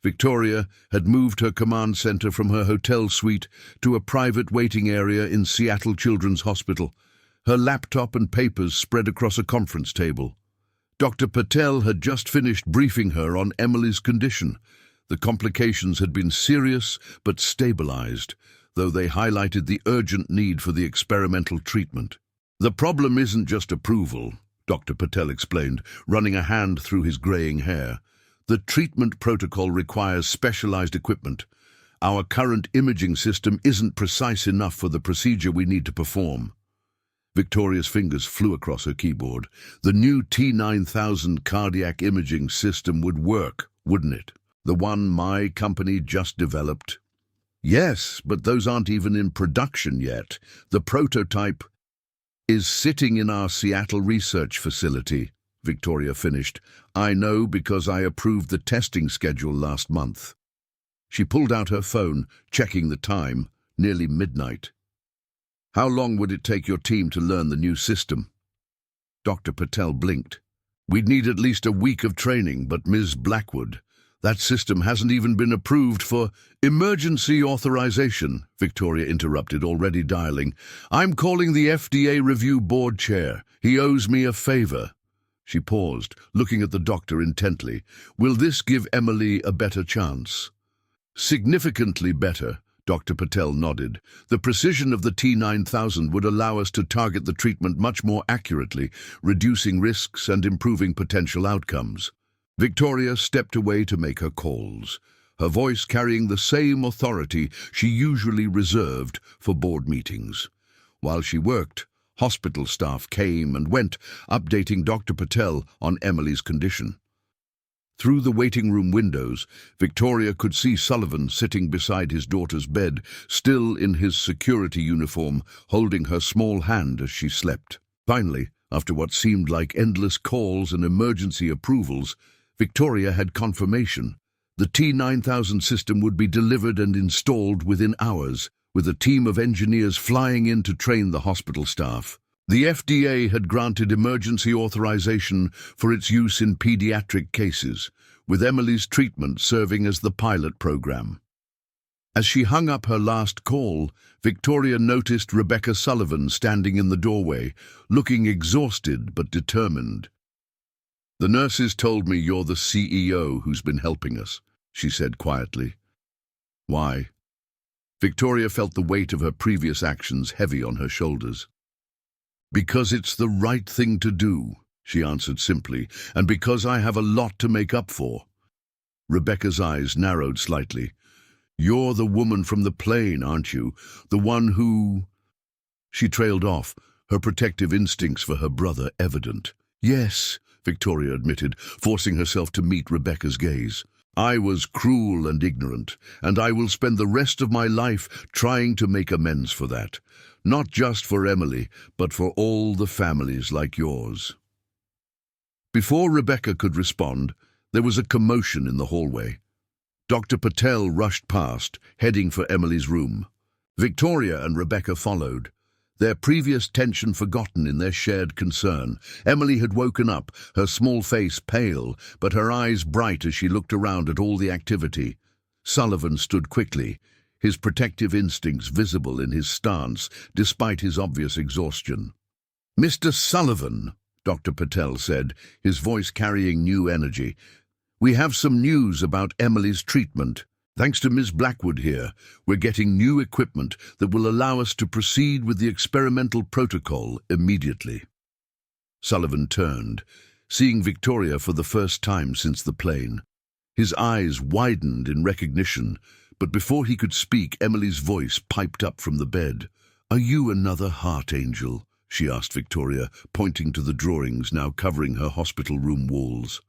Victoria had moved her command center from her hotel suite to a private waiting area in Seattle Children's Hospital, her laptop and papers spread across a conference table. Dr. Patel had just finished briefing her on Emily's condition. The complications had been serious but stabilized, though they highlighted the urgent need for the experimental treatment. "The problem isn't just approval," Dr. Patel explained, running a hand through his graying hair. "The treatment protocol requires specialized equipment. Our current imaging system isn't precise enough for the procedure we need to perform." Victoria's fingers flew across her keyboard. The new T9000 cardiac imaging system would work, wouldn't it? The one my company just developed. Yes, but those aren't even in production yet. The prototype is sitting in our Seattle research facility, Victoria finished. I know because I approved the testing schedule last month. She pulled out her phone, checking the time, nearly midnight. How long would it take your team to learn the new system? Dr. Patel blinked. We'd need at least a week of training, but Ms. Blackwood, that system hasn't even been approved for emergency authorization, Victoria interrupted, already dialing. I'm calling the FDA review board chair. He owes me a favor. She paused, looking at the doctor intently. Will this give Emily a better chance? Significantly better, Dr. Patel nodded. The precision of the T9000 would allow us to target the treatment much more accurately, reducing risks and improving potential outcomes. Victoria stepped away to make her calls, her voice carrying the same authority she usually reserved for board meetings. While she worked, hospital staff came and went, updating Dr. Patel on Emily's condition. Through the waiting room windows, Victoria could see Sullivan sitting beside his daughter's bed, still in his security uniform, holding her small hand as she slept. Finally, after what seemed like endless calls and emergency approvals, Victoria had confirmation. The T9000 system would be delivered and installed within hours, with a team of engineers flying in to train the hospital staff. The FDA had granted emergency authorization for its use in pediatric cases, with Emily's treatment serving as the pilot program. As she hung up her last call, Victoria noticed Rebecca Sullivan standing in the doorway, looking exhausted but determined. The nurses told me you're the CEO who's been helping us, she said quietly. Why? Victoria felt the weight of her previous actions heavy on her shoulders. Because it's the right thing to do, she answered simply, and because I have a lot to make up for. Rebecca's eyes narrowed slightly. You're the woman from the plane, aren't you? The one who... She trailed off, her protective instincts for her brother evident. Yes, Victoria admitted, forcing herself to meet Rebecca's gaze. I was cruel and ignorant, and I will spend the rest of my life trying to make amends for that. Not just for Emily, but for all the families like yours. Before Rebecca could respond, there was a commotion in the hallway. Dr. Patel rushed past, heading for Emily's room. Victoria and Rebecca followed, their previous tension forgotten in their shared concern. Emily had woken up, her small face pale, but her eyes bright as she looked around at all the activity. Sullivan stood quickly, his protective instincts visible in his stance, despite his obvious exhaustion. Mr. Sullivan, Dr. Patel said, his voice carrying new energy, we have some news about Emily's treatment. Thanks to Ms. Blackwood here, we're getting new equipment that will allow us to proceed with the experimental protocol immediately. Sullivan turned, seeing Victoria for the first time since the plane. His eyes widened in recognition, but before he could speak, Emily's voice piped up from the bed. Are you another heart angel? She asked Victoria, pointing to the drawings now covering her hospital room walls.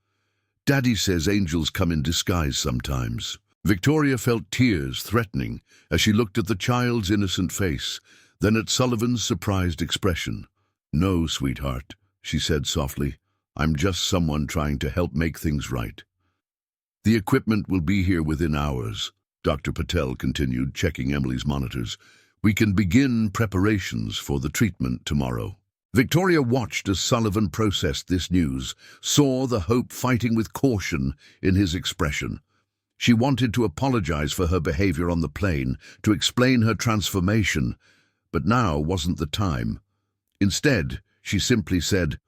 Daddy says angels come in disguise sometimes. Victoria felt tears threatening as she looked at the child's innocent face, then at Sullivan's surprised expression. No, sweetheart, she said softly. I'm just someone trying to help make things right. The equipment will be here within hours, Dr. Patel continued, checking Emily's monitors. We can begin preparations for the treatment tomorrow. Victoria watched as Sullivan processed this news, saw the hope fighting with caution in his expression. She wanted to apologize for her behavior on the plane, to explain her transformation, but now wasn't the time. Instead, she simply said,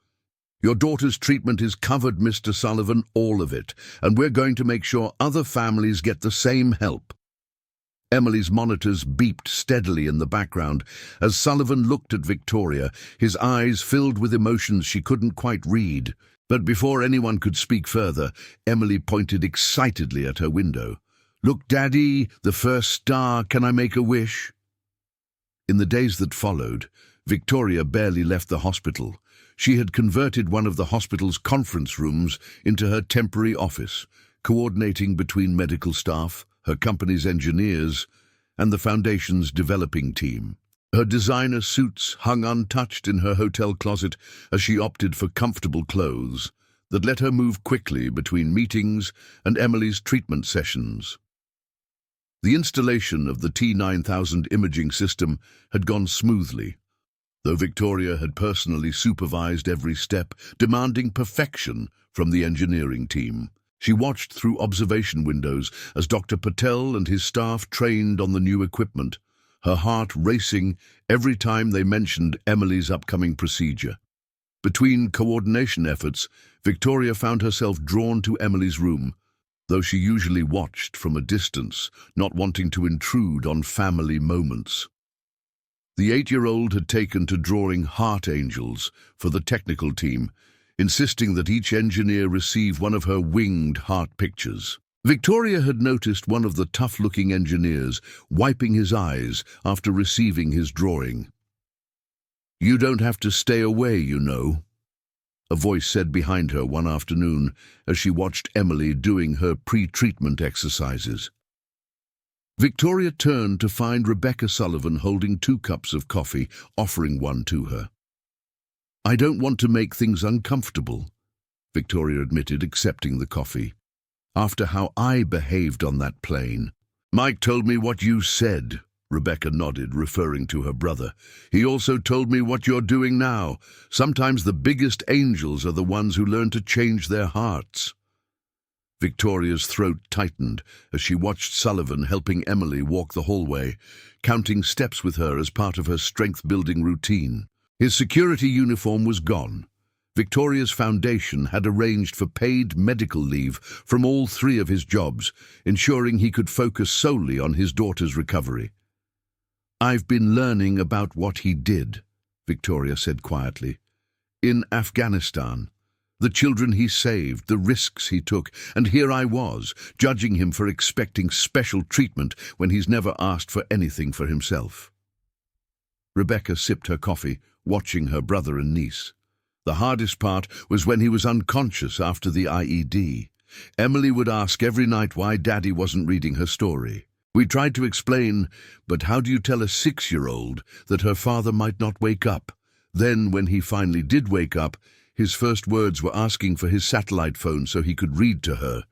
Your daughter's treatment is covered, Mr. Sullivan, all of it, and we're going to make sure other families get the same help. Emily's monitors beeped steadily in the background as Sullivan looked at Victoria, his eyes filled with emotions she couldn't quite read. But before anyone could speak further, Emily pointed excitedly at her window. Look, Daddy, the first star, can I make a wish? In the days that followed, Victoria barely left the hospital. She had converted one of the hospital's conference rooms into her temporary office, coordinating between medical staff, her company's engineers, and the Foundation's developing team. Her designer suits hung untouched in her hotel closet as she opted for comfortable clothes that let her move quickly between meetings and Emily's treatment sessions. The installation of the T9000 imaging system had gone smoothly, though Victoria had personally supervised every step, demanding perfection from the engineering team. She watched through observation windows as Dr. Patel and his staff trained on the new equipment, her heart racing every time they mentioned Emily's upcoming procedure. Between coordination efforts, Victoria found herself drawn to Emily's room, though she usually watched from a distance, not wanting to intrude on family moments. The 8-year-old had taken to drawing heart angels for the technical team, insisting that each engineer receive one of her winged heart pictures. Victoria had noticed one of the tough-looking engineers wiping his eyes after receiving his drawing. "You don't have to stay away, you know," a voice said behind her one afternoon as she watched Emily doing her pre-treatment exercises. Victoria turned to find Rebecca Sullivan holding 2 cups of coffee, offering one to her. "I don't want to make things uncomfortable," Victoria admitted, accepting the coffee. "After how I behaved on that plane." "Mike told me what you said," Rebecca nodded, referring to her brother. "He also told me what you're doing now. Sometimes the biggest angels are the ones who learn to change their hearts." Victoria's throat tightened as she watched Sullivan helping Emily walk the hallway, counting steps with her as part of her strength-building routine. His security uniform was gone. Victoria's foundation had arranged for paid medical leave from all 3 of his jobs, ensuring he could focus solely on his daughter's recovery. "I've been learning about what he did," Victoria said quietly. "In Afghanistan. The children he saved, the risks he took, and here I was, judging him for expecting special treatment when he's never asked for anything for himself." Rebecca sipped her coffee, watching her brother and niece. The hardest part was when he was unconscious after the IED. Emily would ask every night why Daddy wasn't reading her story. We tried to explain, but how do you tell a 6-year-old that her father might not wake up? Then, when he finally did wake up, his first words were asking for his satellite phone so he could read to her.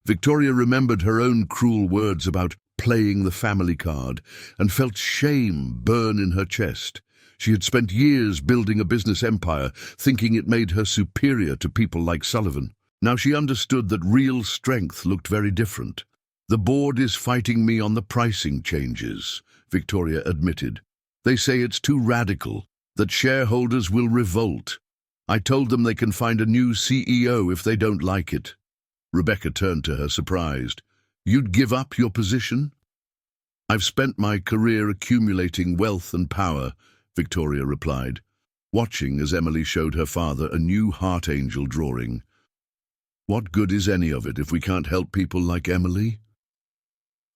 Victoria remembered her own cruel words about playing the family card and felt shame burn in her chest. She had spent years building a business empire, thinking it made her superior to people like Sullivan. Now she understood that real strength looked very different. "The board is fighting me on the pricing changes," Victoria admitted. "They say it's too radical, that shareholders will revolt. I told them they can find a new CEO if they don't like it." Rebecca turned to her, surprised. "You'd give up your position?" "I've spent my career accumulating wealth and power," Victoria replied, watching as Emily showed her father a new heart angel drawing. "What good is any of it if we can't help people like Emily?"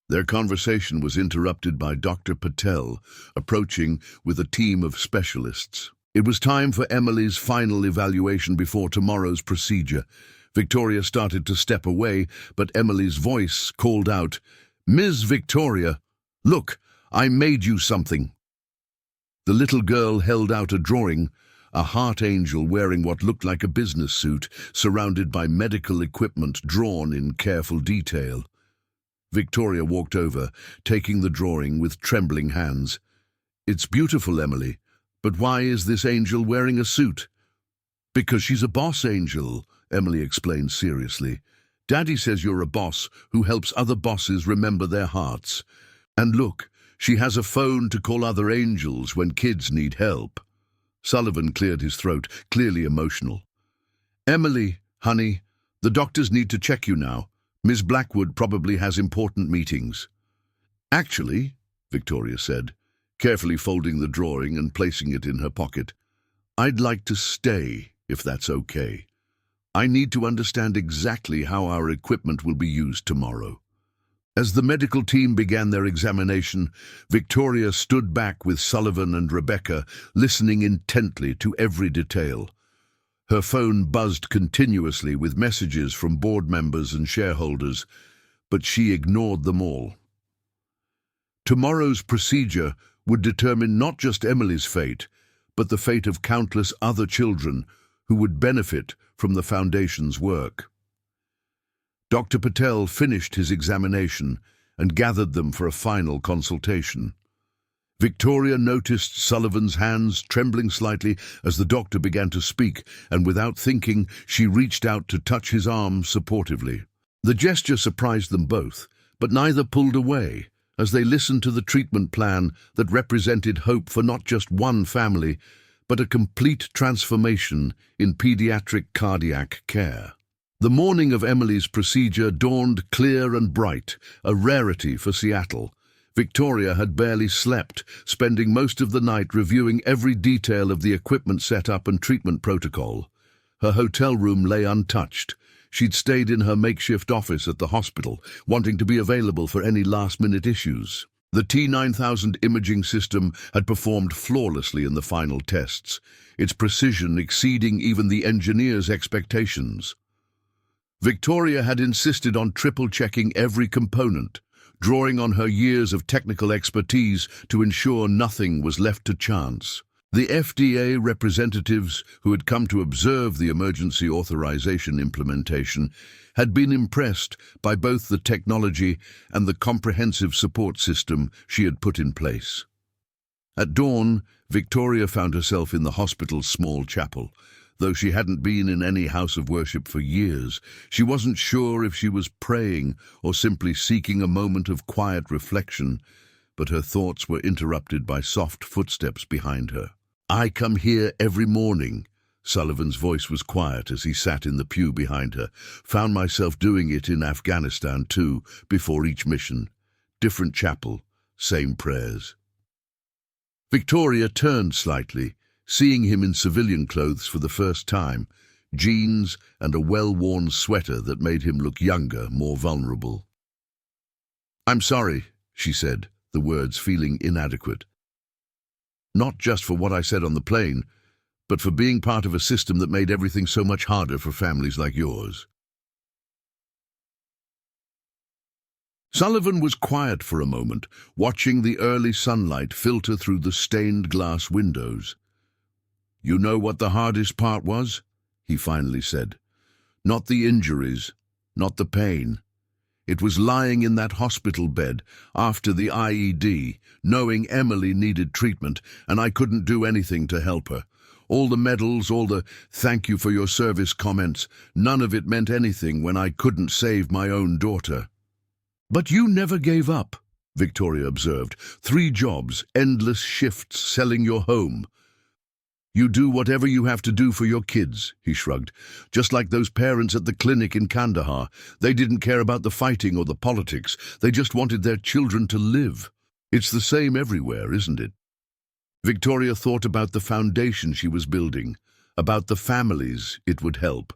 Their conversation was interrupted by Dr. Patel, approaching with a team of specialists. It was time for Emily's final evaluation before tomorrow's procedure. Victoria started to step away, but Emily's voice called out, "Ms. Victoria, look, I made you something." The little girl held out a drawing, a heart angel wearing what looked like a business suit, surrounded by medical equipment drawn in careful detail. Victoria walked over, taking the drawing with trembling hands. "It's beautiful, Emily, but why is this angel wearing a suit?" "Because she's a boss angel," Emily explained seriously. "Daddy says you're a boss who helps other bosses remember their hearts. And look, she has a phone to call other angels when kids need help." Sullivan cleared his throat, clearly emotional. "Emily, honey, the doctors need to check you now. Miss Blackwood probably has important meetings." "Actually," Victoria said, carefully folding the drawing and placing it in her pocket, "I'd like to stay, if that's okay. I need to understand exactly how our equipment will be used tomorrow." As the medical team began their examination, Victoria stood back with Sullivan and Rebecca, listening intently to every detail. Her phone buzzed continuously with messages from board members and shareholders, but she ignored them all. Tomorrow's procedure would determine not just Emily's fate, but the fate of countless other children who would benefit from the Foundation's work. Dr. Patel finished his examination and gathered them for a final consultation. Victoria noticed Sullivan's hands trembling slightly as the doctor began to speak, and without thinking, she reached out to touch his arm supportively. The gesture surprised them both, but neither pulled away as they listened to the treatment plan that represented hope for not just one family, but a complete transformation in pediatric cardiac care. The morning of Emily's procedure dawned clear and bright, a rarity for Seattle. Victoria had barely slept, spending most of the night reviewing every detail of the equipment setup and treatment protocol. Her hotel room lay untouched. She'd stayed in her makeshift office at the hospital, wanting to be available for any last-minute issues. The T9000 imaging system had performed flawlessly in the final tests, its precision exceeding even the engineers' expectations. Victoria had insisted on triple-checking every component, drawing on her years of technical expertise to ensure nothing was left to chance. The FDA representatives who had come to observe the emergency authorization implementation had been impressed by both the technology and the comprehensive support system she had put in place. At dawn, Victoria found herself in the hospital's small chapel. Though she hadn't been in any house of worship for years, she wasn't sure if she was praying or simply seeking a moment of quiet reflection, but her thoughts were interrupted by soft footsteps behind her. "I come here every morning." Sullivan's voice was quiet as he sat in the pew behind her. "Found myself doing it in Afghanistan too, before each mission. Different chapel, same prayers." Victoria turned slightly, seeing him in civilian clothes for the first time, jeans and a well-worn sweater that made him look younger, more vulnerable. "I'm sorry," she said, the words feeling inadequate. "Not just for what I said on the plane, but for being part of a system that made everything so much harder for families like yours." Sullivan was quiet for a moment, watching the early sunlight filter through the stained glass windows. "You know what the hardest part was?" he finally said. "Not the injuries, not the pain. It was lying in that hospital bed after the IED, knowing Emily needed treatment, and I couldn't do anything to help her. All the medals, all the thank you for your service comments, none of it meant anything when I couldn't save my own daughter." "But you never gave up," Victoria observed. 3 jobs, endless shifts, selling your home. "You do whatever you have to do for your kids," he shrugged. "Just like those parents at the clinic in Kandahar. They didn't care about the fighting or the politics. They just wanted their children to live. It's the same everywhere, isn't it?" Victoria thought about the foundation she was building, about the families it would help.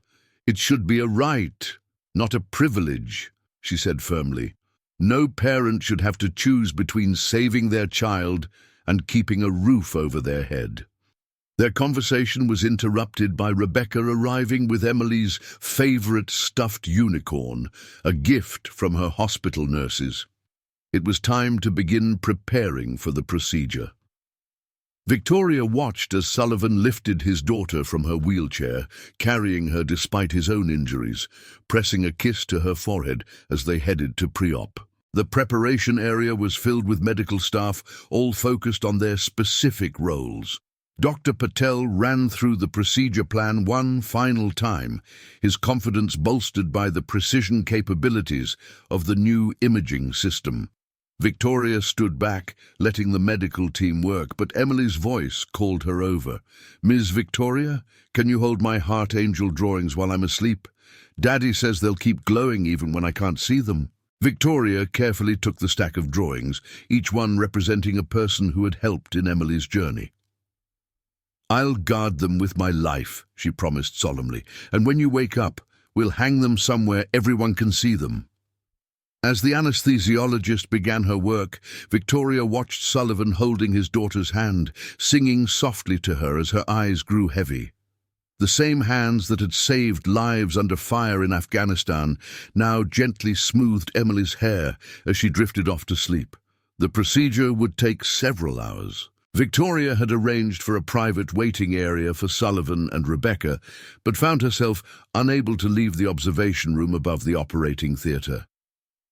"It should be a right, not a privilege," she said firmly. "No parent should have to choose between saving their child and keeping a roof over their head." Their conversation was interrupted by Rebecca arriving with Emily's favorite stuffed unicorn, a gift from her hospital nurses. It was time to begin preparing for the procedure. Victoria watched as Sullivan lifted his daughter from her wheelchair, carrying her despite his own injuries, pressing a kiss to her forehead as they headed to pre-op. The preparation area was filled with medical staff, all focused on their specific roles. Dr. Patel ran through the procedure plan one final time, his confidence bolstered by the precision capabilities of the new imaging system. Victoria stood back, letting the medical team work, but Emily's voice called her over. "Ms. Victoria, can you hold my heart angel drawings while I'm asleep? Daddy says they'll keep glowing even when I can't see them." Victoria carefully took the stack of drawings, each one representing a person who had helped in Emily's journey. "I'll guard them with my life," she promised solemnly, "and when you wake up, we'll hang them somewhere everyone can see them." As the anesthesiologist began her work, Victoria watched Sullivan holding his daughter's hand, singing softly to her as her eyes grew heavy. The same hands that had saved lives under fire in Afghanistan now gently smoothed Emily's hair as she drifted off to sleep. The procedure would take several hours. Victoria had arranged for a private waiting area for Sullivan and Rebecca, but found herself unable to leave the observation room above the operating theatre.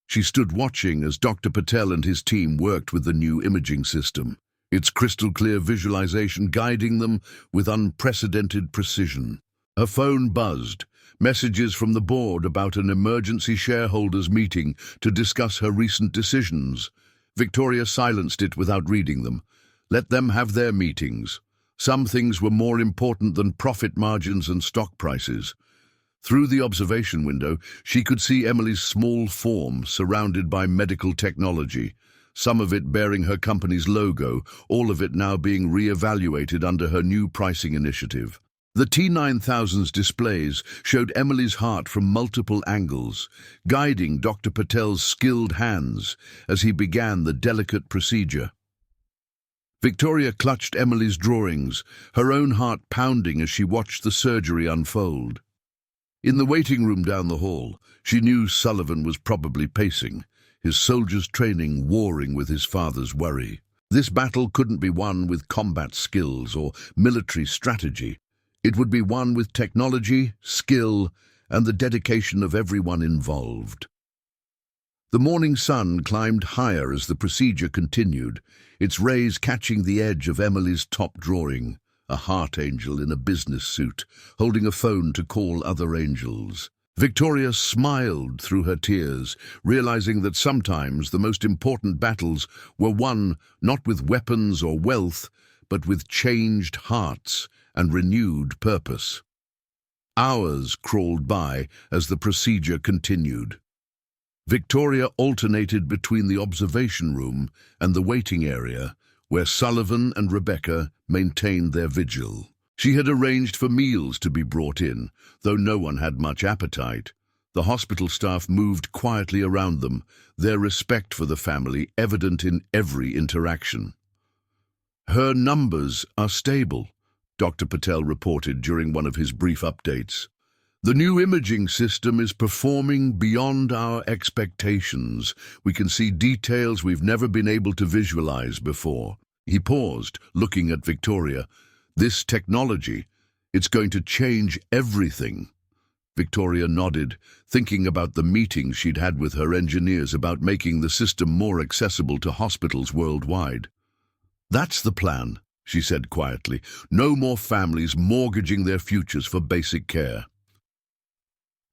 She stood watching as Dr. Patel and his team worked with the new imaging system, its crystal-clear visualization guiding them with unprecedented precision. Her phone buzzed, messages from the board about an emergency shareholders meeting to discuss her recent decisions. Victoria silenced it without reading them. Let them have their meetings. Some things were more important than profit margins and stock prices. Through the observation window, she could see Emily's small form surrounded by medical technology, some of it bearing her company's logo, all of it now being re-evaluated under her new pricing initiative. The T9000's displays showed Emily's heart from multiple angles, guiding Dr. Patel's skilled hands as he began the delicate procedure. Victoria clutched Emily's drawings, her own heart pounding as she watched the surgery unfold. In the waiting room down the hall, she knew Sullivan was probably pacing, his soldier's training warring with his father's worry. This battle couldn't be won with combat skills or military strategy. It would be won with technology, skill, and the dedication of everyone involved. The morning sun climbed higher as the procedure continued, its rays catching the edge of Emily's top drawing, a heart angel in a business suit, holding a phone to call other angels. Victoria smiled through her tears, realizing that sometimes the most important battles were won not with weapons or wealth, but with changed hearts and renewed purpose. Hours crawled by as the procedure continued. Victoria alternated between the observation room and the waiting area, where Sullivan and Rebecca maintained their vigil. She had arranged for meals to be brought in, though no one had much appetite. The hospital staff moved quietly around them, their respect for the family evident in every interaction. "Her numbers are stable," Dr. Patel reported during one of his brief updates. "The new imaging system is performing beyond our expectations. We can see details we've never been able to visualize before." He paused, looking at Victoria. "This technology, it's going to change everything." Victoria nodded, thinking about the meetings she'd had with her engineers about making the system more accessible to hospitals worldwide. "That's the plan," she said quietly. "No more families mortgaging their futures for basic care."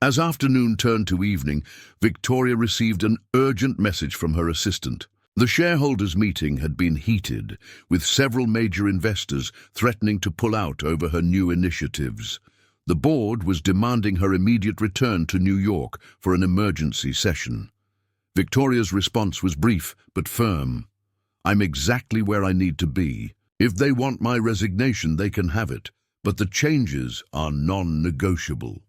As afternoon turned to evening, Victoria received an urgent message from her assistant. The shareholders' meeting had been heated, with several major investors threatening to pull out over her new initiatives. The board was demanding her immediate return to New York for an emergency session. Victoria's response was brief but firm. "I'm exactly where I need to be. If they want my resignation, they can have it, but the changes are non-negotiable."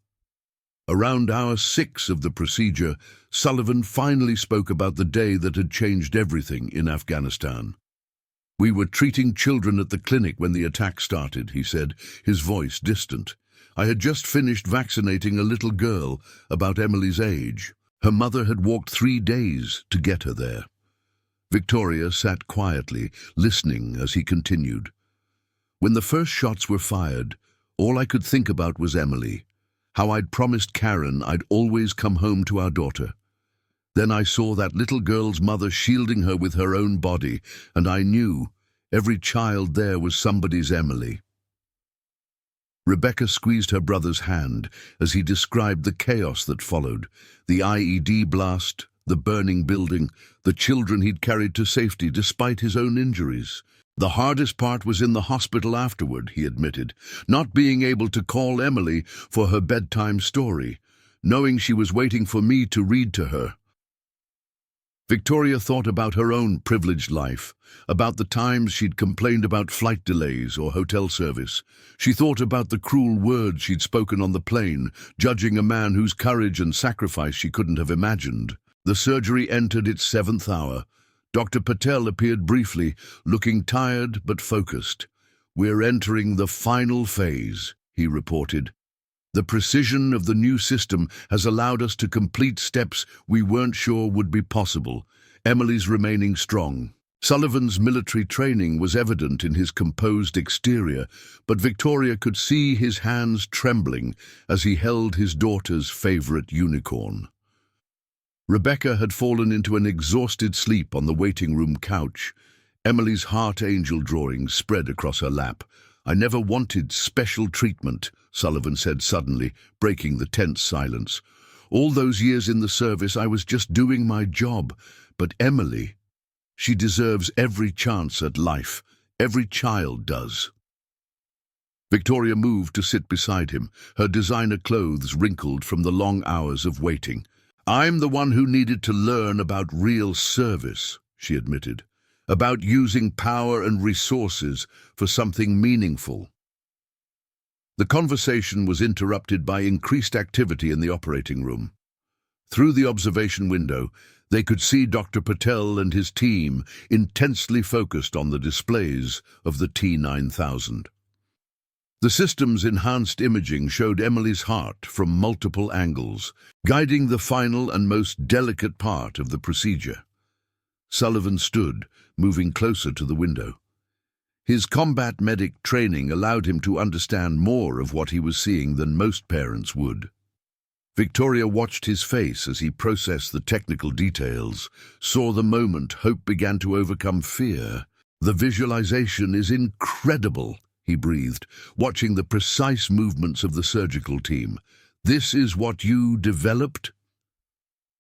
Around hour 6 of the procedure, Sullivan finally spoke about the day that had changed everything in Afghanistan. "We were treating children at the clinic when the attack started," he said, his voice distant. "I had just finished vaccinating a little girl about Emily's age. Her mother had walked 3 days to get her there." Victoria sat quietly, listening as he continued. "When the first shots were fired, all I could think about was Emily. How I'd promised Karen I'd always come home to our daughter. Then I saw that little girl's mother shielding her with her own body, and I knew every child there was somebody's Emily." Rebecca squeezed her brother's hand as he described the chaos that followed, the IED blast, the burning building, the children he'd carried to safety despite his own injuries. "The hardest part was in the hospital afterward," he admitted, "not being able to call Emily for her bedtime story, knowing she was waiting for me to read to her." Victoria thought about her own privileged life, about the times she'd complained about flight delays or hotel service. She thought about the cruel words she'd spoken on the plane, judging a man whose courage and sacrifice she couldn't have imagined. The surgery entered its 7th hour. Dr. Patel appeared briefly, looking tired but focused. "We're entering the final phase," he reported. "The precision of the new system has allowed us to complete steps we weren't sure would be possible. Emily's remaining strong. Sullivan's military training was evident in his composed exterior, but Victoria could see his hands trembling as he held his daughter's favorite unicorn. Rebecca had fallen into an exhausted sleep on the waiting room couch. Emily's heart angel drawing spread across her lap. "I never wanted special treatment," Sullivan said suddenly, breaking the tense silence. "All those years in the service, I was just doing my job. But Emily, she deserves every chance at life. Every child does." Victoria moved to sit beside him, her designer clothes wrinkled from the long hours of waiting. "I'm the one who needed to learn about real service," she admitted, "about using power and resources for something meaningful." The conversation was interrupted by increased activity in the operating room. Through the observation window, they could see Dr. Patel and his team intensely focused on the displays of the T-9000. The system's enhanced imaging showed Emily's heart from multiple angles, guiding the final and most delicate part of the procedure. Sullivan stood, moving closer to the window. His combat medic training allowed him to understand more of what he was seeing than most parents would. Victoria watched his face as he processed the technical details, saw the moment hope began to overcome fear. "The visualization is incredible," he breathed, watching the precise movements of the surgical team. "This is what you developed?"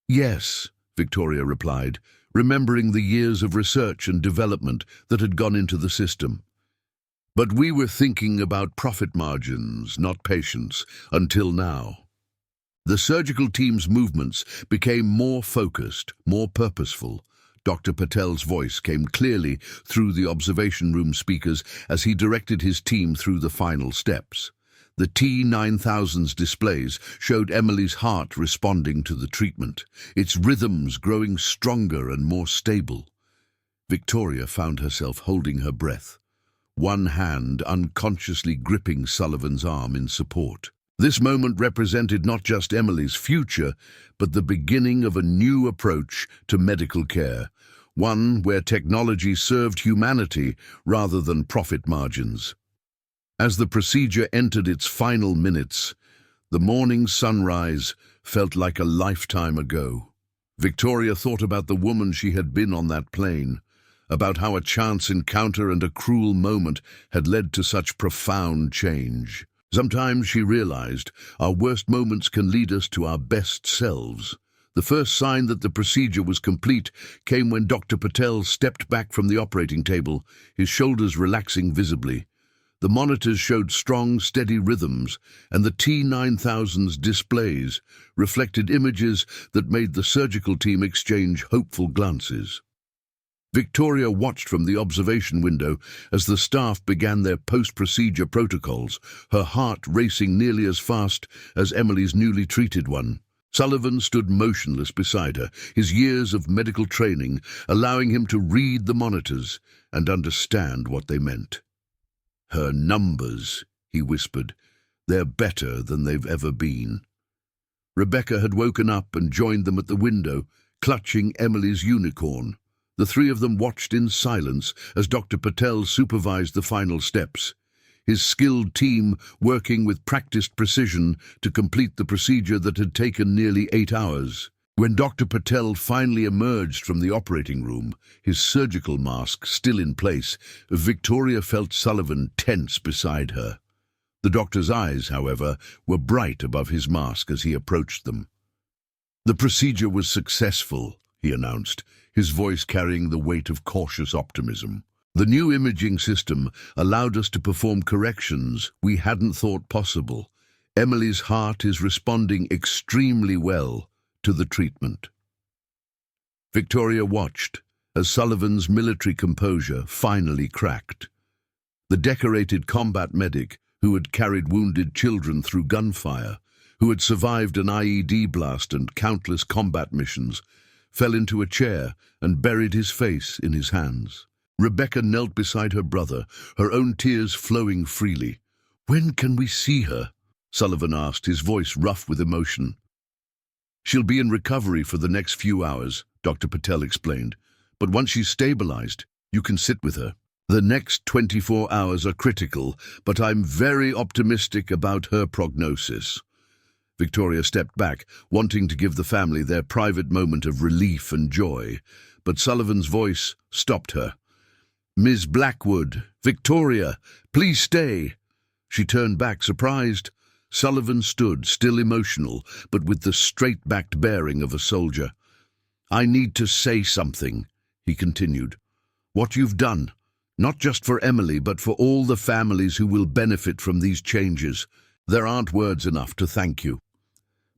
"Yes," Victoria replied, remembering the years of research and development that had gone into the system. "But we were thinking about profit margins, not patients, until now." The surgical team's movements became more focused, more purposeful. Dr. Patel's voice came clearly through the observation room speakers as he directed his team through the final steps. The T-9000's displays showed Emily's heart responding to the treatment, its rhythms growing stronger and more stable. Victoria found herself holding her breath, one hand unconsciously gripping Sullivan's arm in support. This moment represented not just Emily's future, but the beginning of a new approach to medical care, one where technology served humanity rather than profit margins. As the procedure entered its final minutes, the morning sunrise felt like a lifetime ago. Victoria thought about the woman she had been on that plane, about how a chance encounter and a cruel moment had led to such profound change. Sometimes, she realized, our worst moments can lead us to our best selves. The first sign that the procedure was complete came when Dr. Patel stepped back from the operating table, his shoulders relaxing visibly. The monitors showed strong, steady rhythms, and the T-9000's displays reflected images that made the surgical team exchange hopeful glances. Victoria watched from the observation window as the staff began their post-procedure protocols, her heart racing nearly as fast as Emily's newly treated one. Sullivan stood motionless beside her, his years of medical training allowing him to read the monitors and understand what they meant. "Her numbers," he whispered. "They're better than they've ever been." Rebecca had woken up and joined them at the window, clutching Emily's unicorn. The three of them watched in silence as Dr. Patel supervised the final steps, his skilled team working with practiced precision to complete the procedure that had taken nearly 8 hours. When Dr. Patel finally emerged from the operating room, his surgical mask still in place, Victoria felt Sullivan tense beside her. The doctor's eyes, however, were bright above his mask as he approached them. "The procedure was successful," he announced, his voice carrying the weight of cautious optimism. "The new imaging system allowed us to perform corrections we hadn't thought possible. Emily's heart is responding extremely well to the treatment." Victoria watched as Sullivan's military composure finally cracked. The decorated combat medic who had carried wounded children through gunfire, who had survived an IED blast and countless combat missions, fell into a chair and buried his face in his hands. Rebecca knelt beside her brother, her own tears flowing freely. "When can we see her?" Sullivan asked, his voice rough with emotion. She'll be in recovery for the next few hours, Dr. Patel explained. But once she's stabilized, you can sit with her. The next 24 hours are critical, but I'm very optimistic about her prognosis. Victoria stepped back, wanting to give the family their private moment of relief and joy, but Sullivan's voice stopped her. "Ms. Blackwood, Victoria, please stay." She turned back, surprised. Sullivan stood, still emotional, but with the straight-backed bearing of a soldier. "I need to say something," he continued. "What you've done, not just for Emily, but for all the families who will benefit from these changes. There aren't words enough to thank you."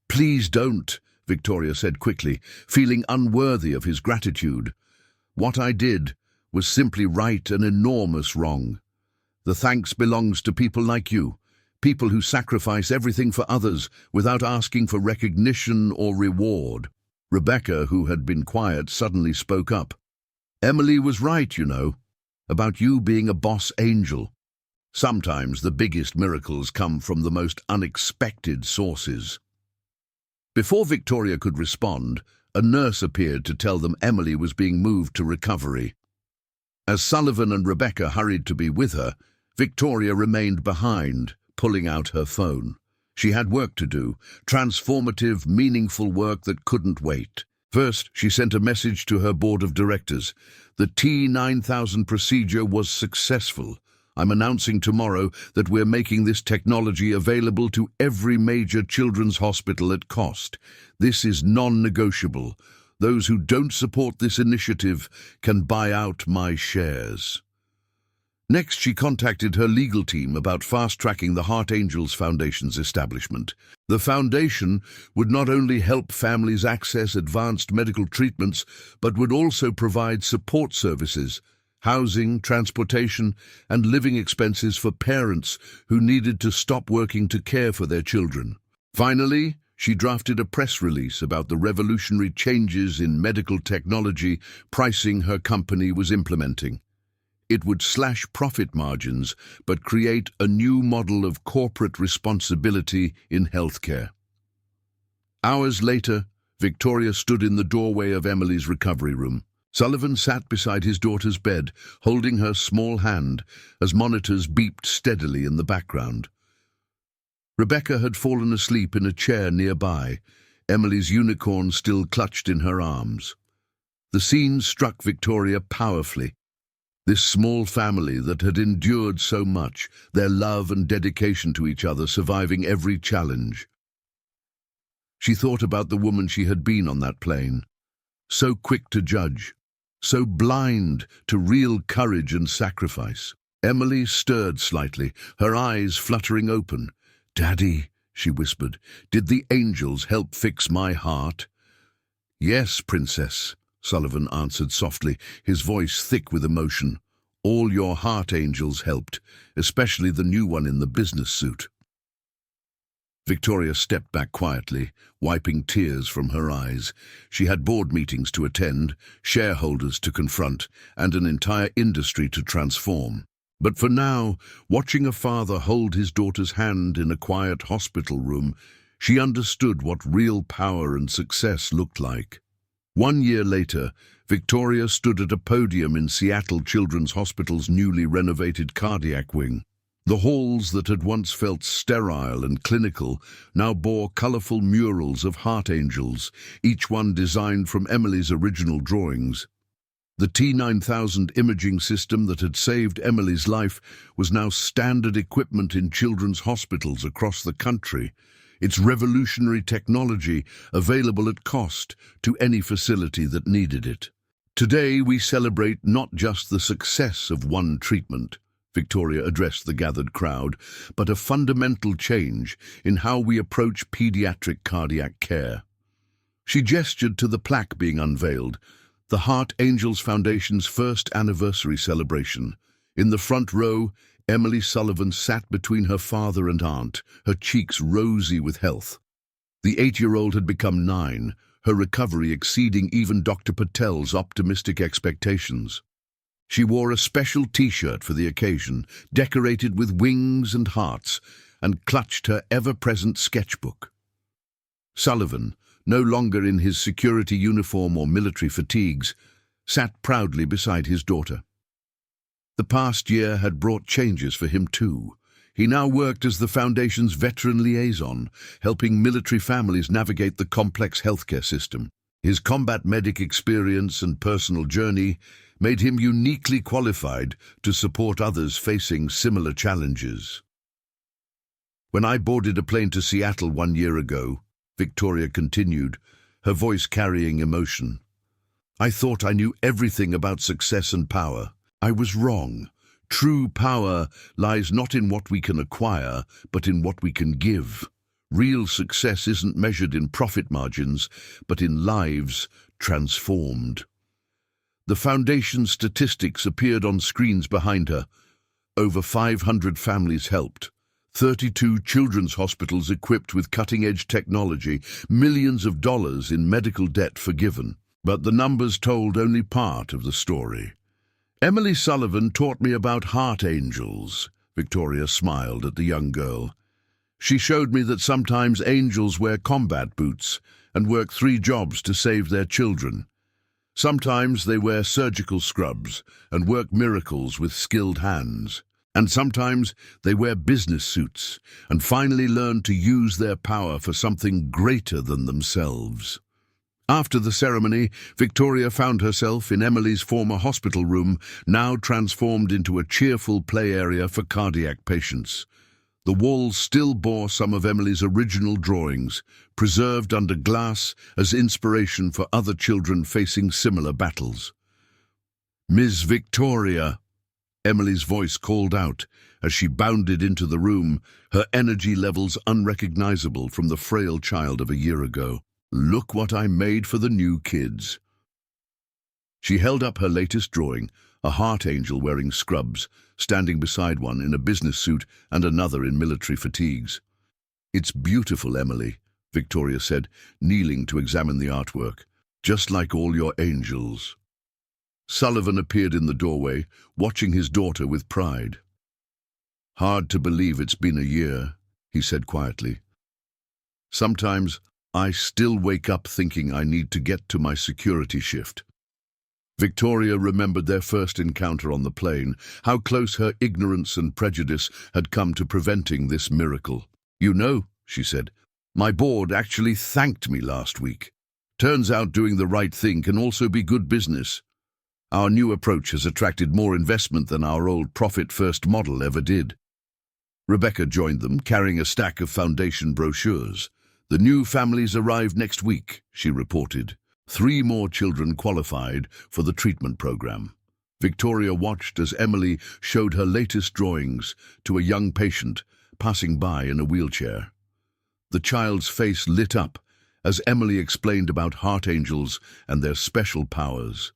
"Please don't," Victoria said quickly, feeling unworthy of his gratitude. "What I did was simply right an enormous wrong. The thanks belongs to people like you, people who sacrifice everything for others without asking for recognition or reward." Rebecca, who had been quiet, suddenly spoke up. "Emily was right, you know, about you being a boss angel. Sometimes the biggest miracles come from the most unexpected sources." Before Victoria could respond, a nurse appeared to tell them Emily was being moved to recovery. As Sullivan and Rebecca hurried to be with her, Victoria remained behind, pulling out her phone. She had work to do, transformative, meaningful work that couldn't wait. First, she sent a message to her board of directors. The T9000 procedure was successful. "I'm announcing tomorrow that we're making this technology available to every major children's hospital at cost. This is non-negotiable. Those who don't support this initiative can buy out my shares." Next, she contacted her legal team about fast-tracking the Heart Angels Foundation's establishment. The foundation would not only help families access advanced medical treatments, but would also provide support services, housing, transportation, and living expenses for parents who needed to stop working to care for their children. Finally, she drafted a press release about the revolutionary changes in medical technology pricing her company was implementing. It would slash profit margins, but create a new model of corporate responsibility in healthcare. Hours later, Victoria stood in the doorway of Emily's recovery room. Sullivan sat beside his daughter's bed, holding her small hand as monitors beeped steadily in the background. Rebecca had fallen asleep in a chair nearby, Emily's unicorn still clutched in her arms. The scene struck Victoria powerfully. This small family that had endured so much, their love and dedication to each other surviving every challenge. She thought about the woman she had been on that plane, so quick to judge, so blind to real courage and sacrifice. Emily stirred slightly, her eyes fluttering open. "Daddy," she whispered, "did the angels help fix my heart?" "Yes, Princess," Sullivan answered softly, his voice thick with emotion. "All your heart angels helped, especially the new one in the business suit." Victoria stepped back quietly, wiping tears from her eyes. She had board meetings to attend, shareholders to confront, and an entire industry to transform. But for now, watching a father hold his daughter's hand in a quiet hospital room, she understood what real power and success looked like. 1 year later, Victoria stood at a podium in Seattle Children's Hospital's newly renovated cardiac wing. The halls that had once felt sterile and clinical now bore colorful murals of heart angels, each one designed from Emily's original drawings. The T9000 imaging system that had saved Emily's life was now standard equipment in children's hospitals across the country. Its revolutionary technology available at cost to any facility that needed it. Today we celebrate not just the success of one treatment, Victoria addressed the gathered crowd, but a fundamental change in how we approach pediatric cardiac care. She gestured to the plaque being unveiled, the Heart Angels Foundation's first anniversary celebration. In the front row, Emily Sullivan sat between her father and aunt, her cheeks rosy with health. The 8-year-old had become 9, her recovery exceeding even Dr. Patel's optimistic expectations. She wore a special T-shirt for the occasion, decorated with wings and hearts, and clutched her ever-present sketchbook. Sullivan, no longer in his security uniform or military fatigues, sat proudly beside his daughter. The past year had brought changes for him too. He now worked as the Foundation's veteran liaison, helping military families navigate the complex healthcare system. His combat medic experience and personal journey made him uniquely qualified to support others facing similar challenges. When I boarded a plane to Seattle 1 year ago, Victoria continued, her voice carrying emotion, I thought I knew everything about success and power. I was wrong. True power lies not in what we can acquire, but in what we can give. Real success isn't measured in profit margins, but in lives transformed. The Foundation's statistics appeared on screens behind her. Over 500 families helped. 32 children's hospitals equipped with cutting-edge technology, millions of dollars in medical debt forgiven. But the numbers told only part of the story. Emily Sullivan taught me about heart angels. Victoria smiled at the young girl. She showed me that sometimes angels wear combat boots and work 3 jobs to save their children. Sometimes they wear surgical scrubs and work miracles with skilled hands. And sometimes they wear business suits and finally learn to use their power for something greater than themselves. After the ceremony, Victoria found herself in Emily's former hospital room, now transformed into a cheerful play area for cardiac patients. The walls still bore some of Emily's original drawings, preserved under glass as inspiration for other children facing similar battles. Ms. Victoria, Emily's voice called out as she bounded into the room, her energy levels unrecognizable from the frail child of a year ago. Look what I made for the new kids. She held up her latest drawing, a heart angel wearing scrubs, standing beside one in a business suit and another in military fatigues. It's beautiful, Emily, Victoria said, kneeling to examine the artwork. Just like all your angels. Sullivan appeared in the doorway, watching his daughter with pride. Hard to believe it's been a year, he said quietly. Sometimes I still wake up thinking I need to get to my security shift. Victoria remembered their first encounter on the plane, how close her ignorance and prejudice had come to preventing this miracle. You know, she said, my board actually thanked me last week. Turns out doing the right thing can also be good business. Our new approach has attracted more investment than our old profit-first model ever did. Rebecca joined them, carrying a stack of Foundation brochures. The new families arrived next week, she reported. 3 more children qualified for the treatment program. Victoria watched as Emily showed her latest drawings to a young patient passing by in a wheelchair. The child's face lit up as Emily explained about heart angels and their special powers.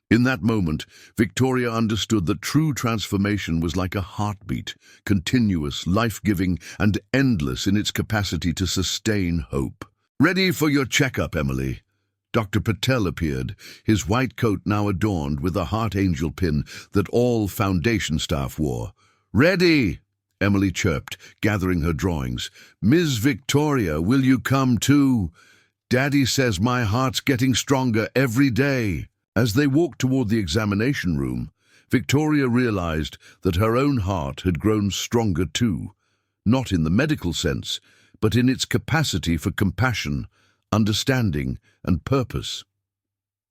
In that moment, Victoria understood that true transformation was like a heartbeat, continuous, life-giving, and endless in its capacity to sustain hope. Ready for your checkup, Emily. Dr. Patel appeared, his white coat now adorned with a heart angel pin that all Foundation staff wore. Ready, Emily chirped, gathering her drawings. Ms. Victoria, will you come too? Daddy says my heart's getting stronger every day. As they walked toward the examination room, Victoria realized that her own heart had grown stronger too, not in the medical sense, but in its capacity for compassion, understanding, and purpose.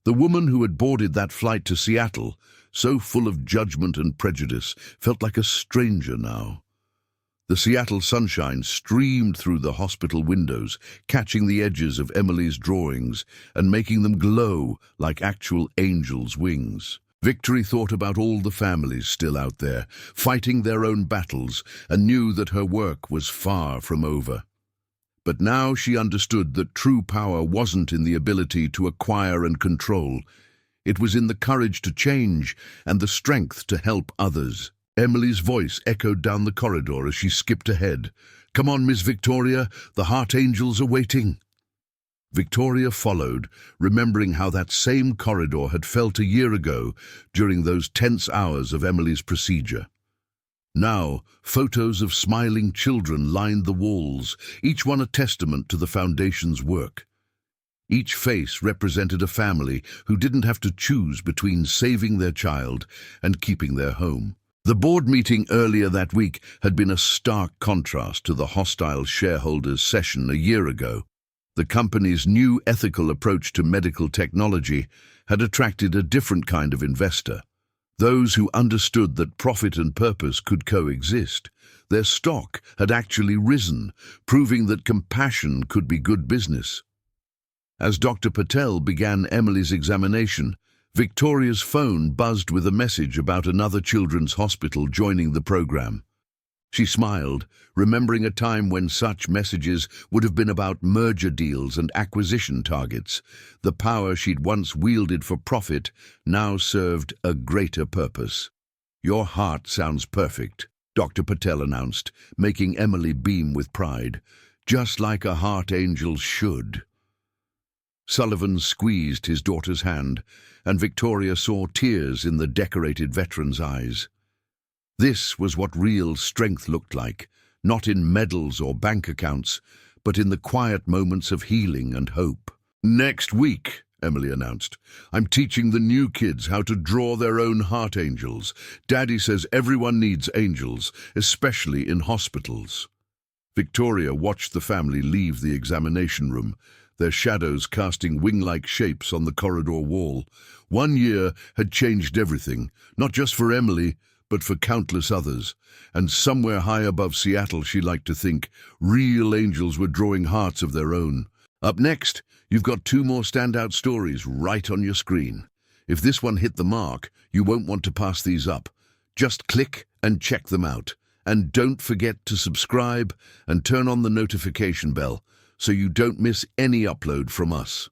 The woman who had boarded that flight to Seattle, so full of judgment and prejudice, felt like a stranger now. The Seattle sunshine streamed through the hospital windows, catching the edges of Emily's drawings and making them glow like actual angels' wings. Victory thought about all the families still out there, fighting their own battles, and knew that her work was far from over. But now she understood that true power wasn't in the ability to acquire and control. It was in the courage to change and the strength to help others. Emily's voice echoed down the corridor as she skipped ahead. Come on, Miss Victoria, the heart angels are waiting. Victoria followed, remembering how that same corridor had felt a year ago during those tense hours of Emily's procedure. Now, photos of smiling children lined the walls, each one a testament to the Foundation's work. Each face represented a family who didn't have to choose between saving their child and keeping their home. The board meeting earlier that week had been a stark contrast to the hostile shareholders' session a year ago. The company's new ethical approach to medical technology had attracted a different kind of investor. Those who understood that profit and purpose could coexist. Their stock had actually risen, proving that compassion could be good business. As Dr. Patel began Emily's examination, Victoria's phone buzzed with a message about another children's hospital joining the program. She smiled, remembering a time when such messages would have been about merger deals and acquisition targets. The power she'd once wielded for profit now served a greater purpose. "Your heart sounds perfect," Dr. Patel announced, making Emily beam with pride. "Just like a heart angel should." Sullivan squeezed his daughter's hand, and Victoria saw tears in the decorated veteran's eyes. This was what real strength looked like, not in medals or bank accounts, but in the quiet moments of healing and hope. "Next week," Emily announced, "I'm teaching the new kids how to draw their own heart angels. Daddy says everyone needs angels, especially in hospitals." Victoria watched the family leave the examination room, their shadows casting wing-like shapes on the corridor wall. 1 year had changed everything, not just for Emily, but for countless others. And somewhere high above Seattle, she liked to think, real angels were drawing hearts of their own. Up next, you've got 2 more standout stories right on your screen. If this one hit the mark, you won't want to pass these up. Just click and check them out. And don't forget to subscribe and turn on the notification bell so you don't miss any upload from us.